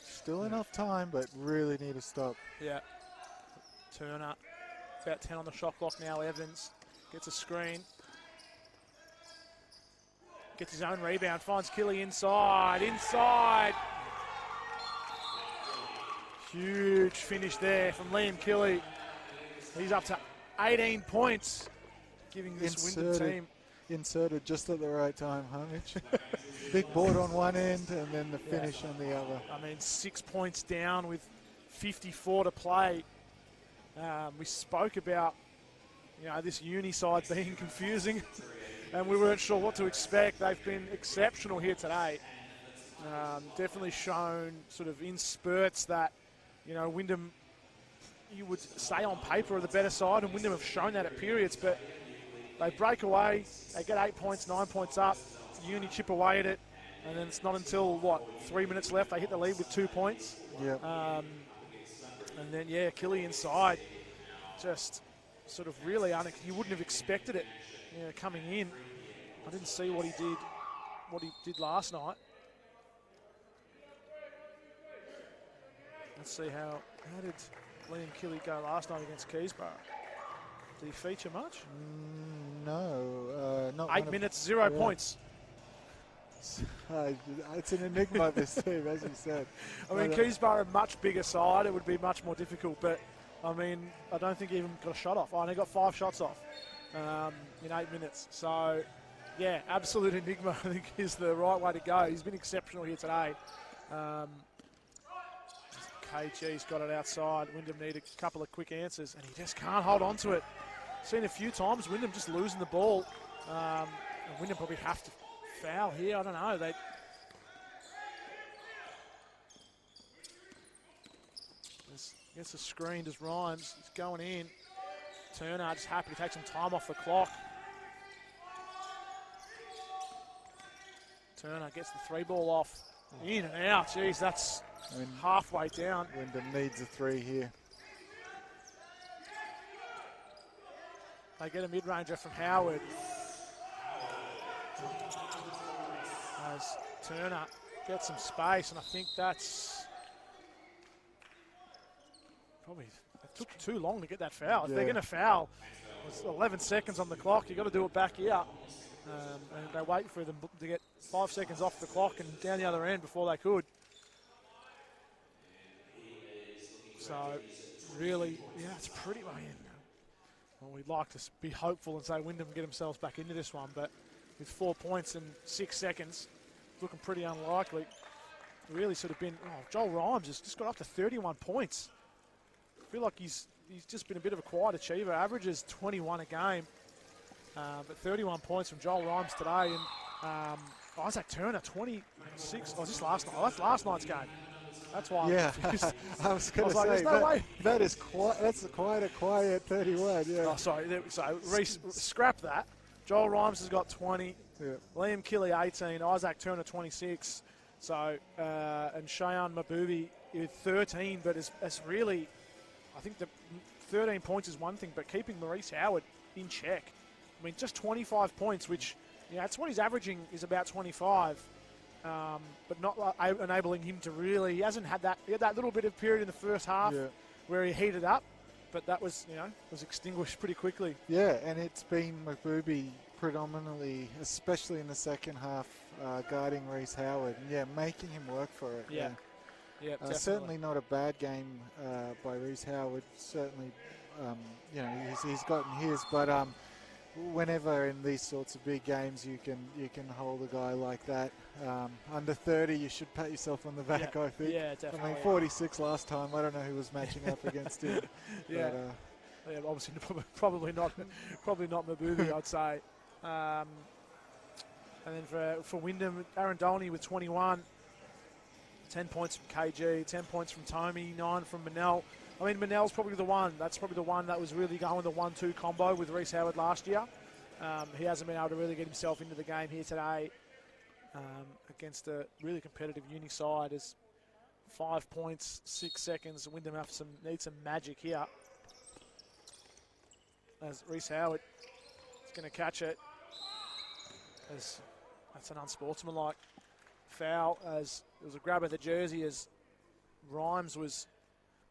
Still enough time, but really need to stop. Yeah. Turner, about 10 on the shot clock now. Evans gets a screen. Gets his own rebound, finds Killy inside. Huge finish there from Liam Killy. He's up to 18 points, giving this Wyndham team. Inserted just at the right time, huh, Mitch? Big board on one end and then the finish on the other. I mean, 6 points down with 54 to play. We spoke about, this uni side being confusing, and we weren't sure what to expect. They've been exceptional here today. Definitely shown sort of in spurts that, Wyndham, you would say on paper are the better side, and Wyndham have shown that at periods, but they break away, they get 8 points, 9 points up, uni chip away at it, and then it's not until, 3 minutes left, they hit the lead with 2 points. Yep. And then, Killy inside, just sort of really, you wouldn't have expected it coming in. I didn't see what he did last night. Let's see how did Liam Killy go last night against Keysborough? Did he feature much? No, not 8 minutes, 0 points. It's an enigma, this team, as you said. I mean, Keysborough are a much bigger side. It would be much more difficult, but I don't think he even got a shot off. Oh, and he got 5 shots off in 8 minutes. So, yeah, absolute enigma, I think, is the right way to go. He's been exceptional here today. KG's got it outside. Wyndham need a couple of quick answers, and he just can't hold on to it. Seen a few times Wyndham just losing the ball. And Wyndham probably have to foul here. I don't know. Gets the screen, does Rhymes. He's going in. Turner just happy to take some time off the clock. Turner gets the 3 ball off. In and out. Jeez, that's halfway down. Wyndham needs a 3 here. They get a mid-ranger from Howard. As Turner gets some space, and I think that's probably, it took too long to get that foul. If they're going to foul, there's 11 seconds on the clock. You've got to do it back here. And they wait for them to get 5 seconds off the clock and down the other end before they could. So, really, it's pretty way in. Well, we'd like to be hopeful and say Wyndham get themselves back into this one, but with 4 points in 6 seconds, looking pretty unlikely. Really sort of been, Joel Rhymes has just got up to 31 points. I feel like he's just been a bit of a quiet achiever. Averages 21 a game, but 31 points from Joel Rhymes today. And Isaac Turner, 26. Oh, just last night. Oh, that's last night's game. That's why I'm confused. I was going to say, there's no way. That's quite a quiet 31, yeah. Oh, sorry. So, scrap that. Joel Rhymes has got 20. Yeah. Liam Killy, 18. Isaac Turner, 26. So, and Cheyenne Mabubi with 13, but it's really, I think the 13 points is one thing, but keeping Maurice Howard in check. I mean, just 25 points, which, that's what he's averaging, is about 25. But not enabling him to really, he hasn't had that, he had that little bit of period in the first half where he heated up, but that was, was extinguished pretty quickly. Yeah, and it's been Mabubi predominantly, especially in the second half, guarding Reece Howard, and making him work for it. Yeah. Yeah, certainly not a bad game by Reece Howard. Certainly, you know, he's gotten his, but whenever in these sorts of big games you can hold a guy like that under 30, you should pat yourself on the back. I think. Yeah, definitely. I mean, 46 last time. I don't know who was matching up against him. Yeah. But, yeah, obviously probably not Mabubi, I'd say. And then for Wyndham, Aaron Dolney with 21, 10 points from KG, 10 points from Tommy, 9 from Manel. I mean, Manel's probably the one. That's probably the one that was really going the 1-2 combo with Reece Howard last year. He hasn't been able to really get himself into the game here today against a really competitive uni side. As 5 points, 6 seconds. Wyndham need some magic here. As Reece Howard is going to catch it. As that's an unsportsmanlike foul. As it was a grab of the jersey as Rhymes was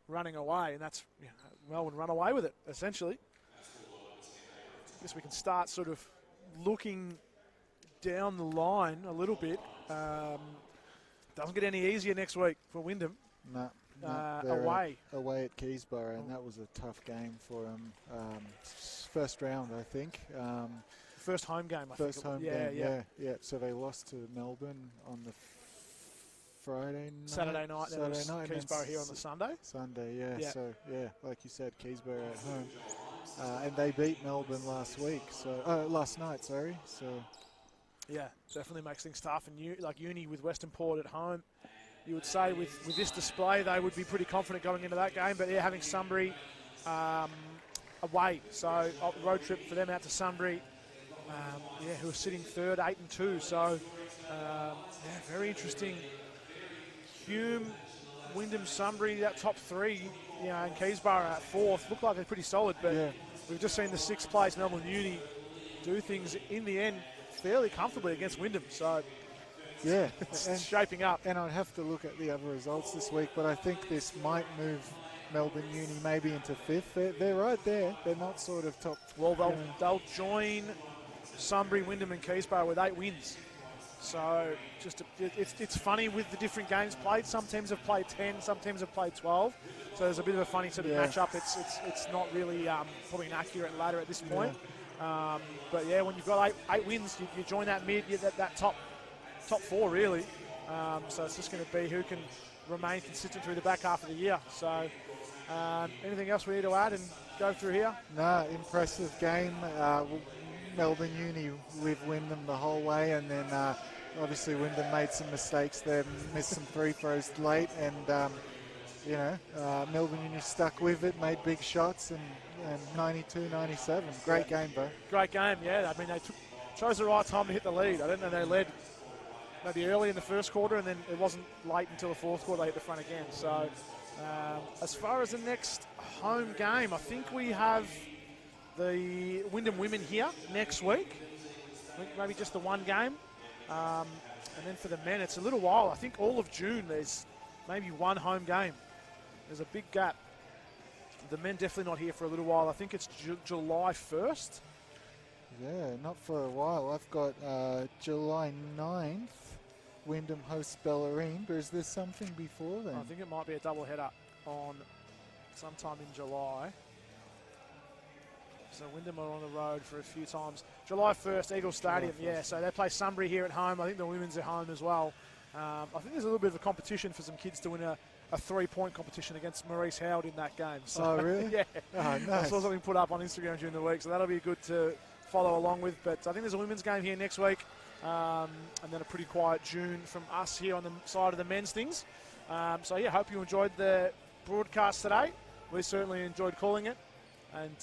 running away, and that's Melbourne run away with it essentially. I guess we can start sort of looking down the line a little bit. Doesn't get any easier next week for Wyndham. No, away at Keysborough, and that was a tough game for them. First round, I think. First home game, I think. First home game, yeah. So they lost to Melbourne on the Saturday night. Keysborough here on the Sunday. Yeah. So, like you said, Keysborough at home. And they beat Melbourne last night, sorry. So, yeah, definitely makes things tough. And like Uni with Western Port at home, you would say with this display, they would be pretty confident going into that game. But, having Sunbury away. So, road trip for them out to Sunbury. Who are sitting third, 8-2. So, very interesting. Hume, Wyndham, Sunbury, that top three, and Keysborough at fourth. Look like they're pretty solid, but we've just seen the sixth place Melbourne Uni do things in the end fairly comfortably against Wyndham. So, it's shaping up. And I'd have to look at the other results this week, but I think this might move Melbourne Uni maybe into fifth. They're right there. They're not sort of top. Well, they'll join Sunbury, Wyndham and Keysborough with 8 wins. So it's funny with the different games played. Some teams have played 10, some teams have played 12. So there's a bit of a funny sort of match-up. It's not really probably an accurate ladder at this point. But when you've got 8 wins, you join that mid, that top 4 really. So it's just going to be who can remain consistent through the back half of the year. So anything else we need to add and go through here? No, impressive game. Melbourne Uni with Wyndham the whole way, and then obviously Wyndham made some mistakes there, missed some free throws late, and Melbourne Uni stuck with it, made big shots, and 92-97. Great game, bro. Great game, yeah. I mean, they chose the right time to hit the lead. I don't know, they led maybe early in the first quarter, and then it wasn't late until the fourth quarter they hit the front again. So as far as the next home game, I think we have the Wyndham women here next week. I think maybe just the one game. And then for the men, it's a little while. I think all of June there's maybe one home game. There's a big gap. The men definitely not here for a little while. I think it's July 1st. Yeah, not for a while. I've got July 9th, Wyndham hosts Bellarine, but is there something before then? I think it might be a double header on sometime in July. So Wyndham are on the road for a few times. July 1st, Eagle Stadium, so they play Sunbury here at home. I think the women's at home as well. I think there's a little bit of a competition for some kids to win a 3-point competition against Maurice Howard in that game. So, oh, really? Yeah. Oh, nice. I saw something put up on Instagram during the week, so that'll be good to follow along with. But I think there's a women's game here next week, and then a pretty quiet June from us here on the side of the men's things. Hope you enjoyed the broadcast today. We certainly enjoyed calling it. And,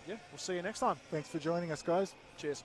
we'll see you next time. Thanks for joining us, guys. Cheers.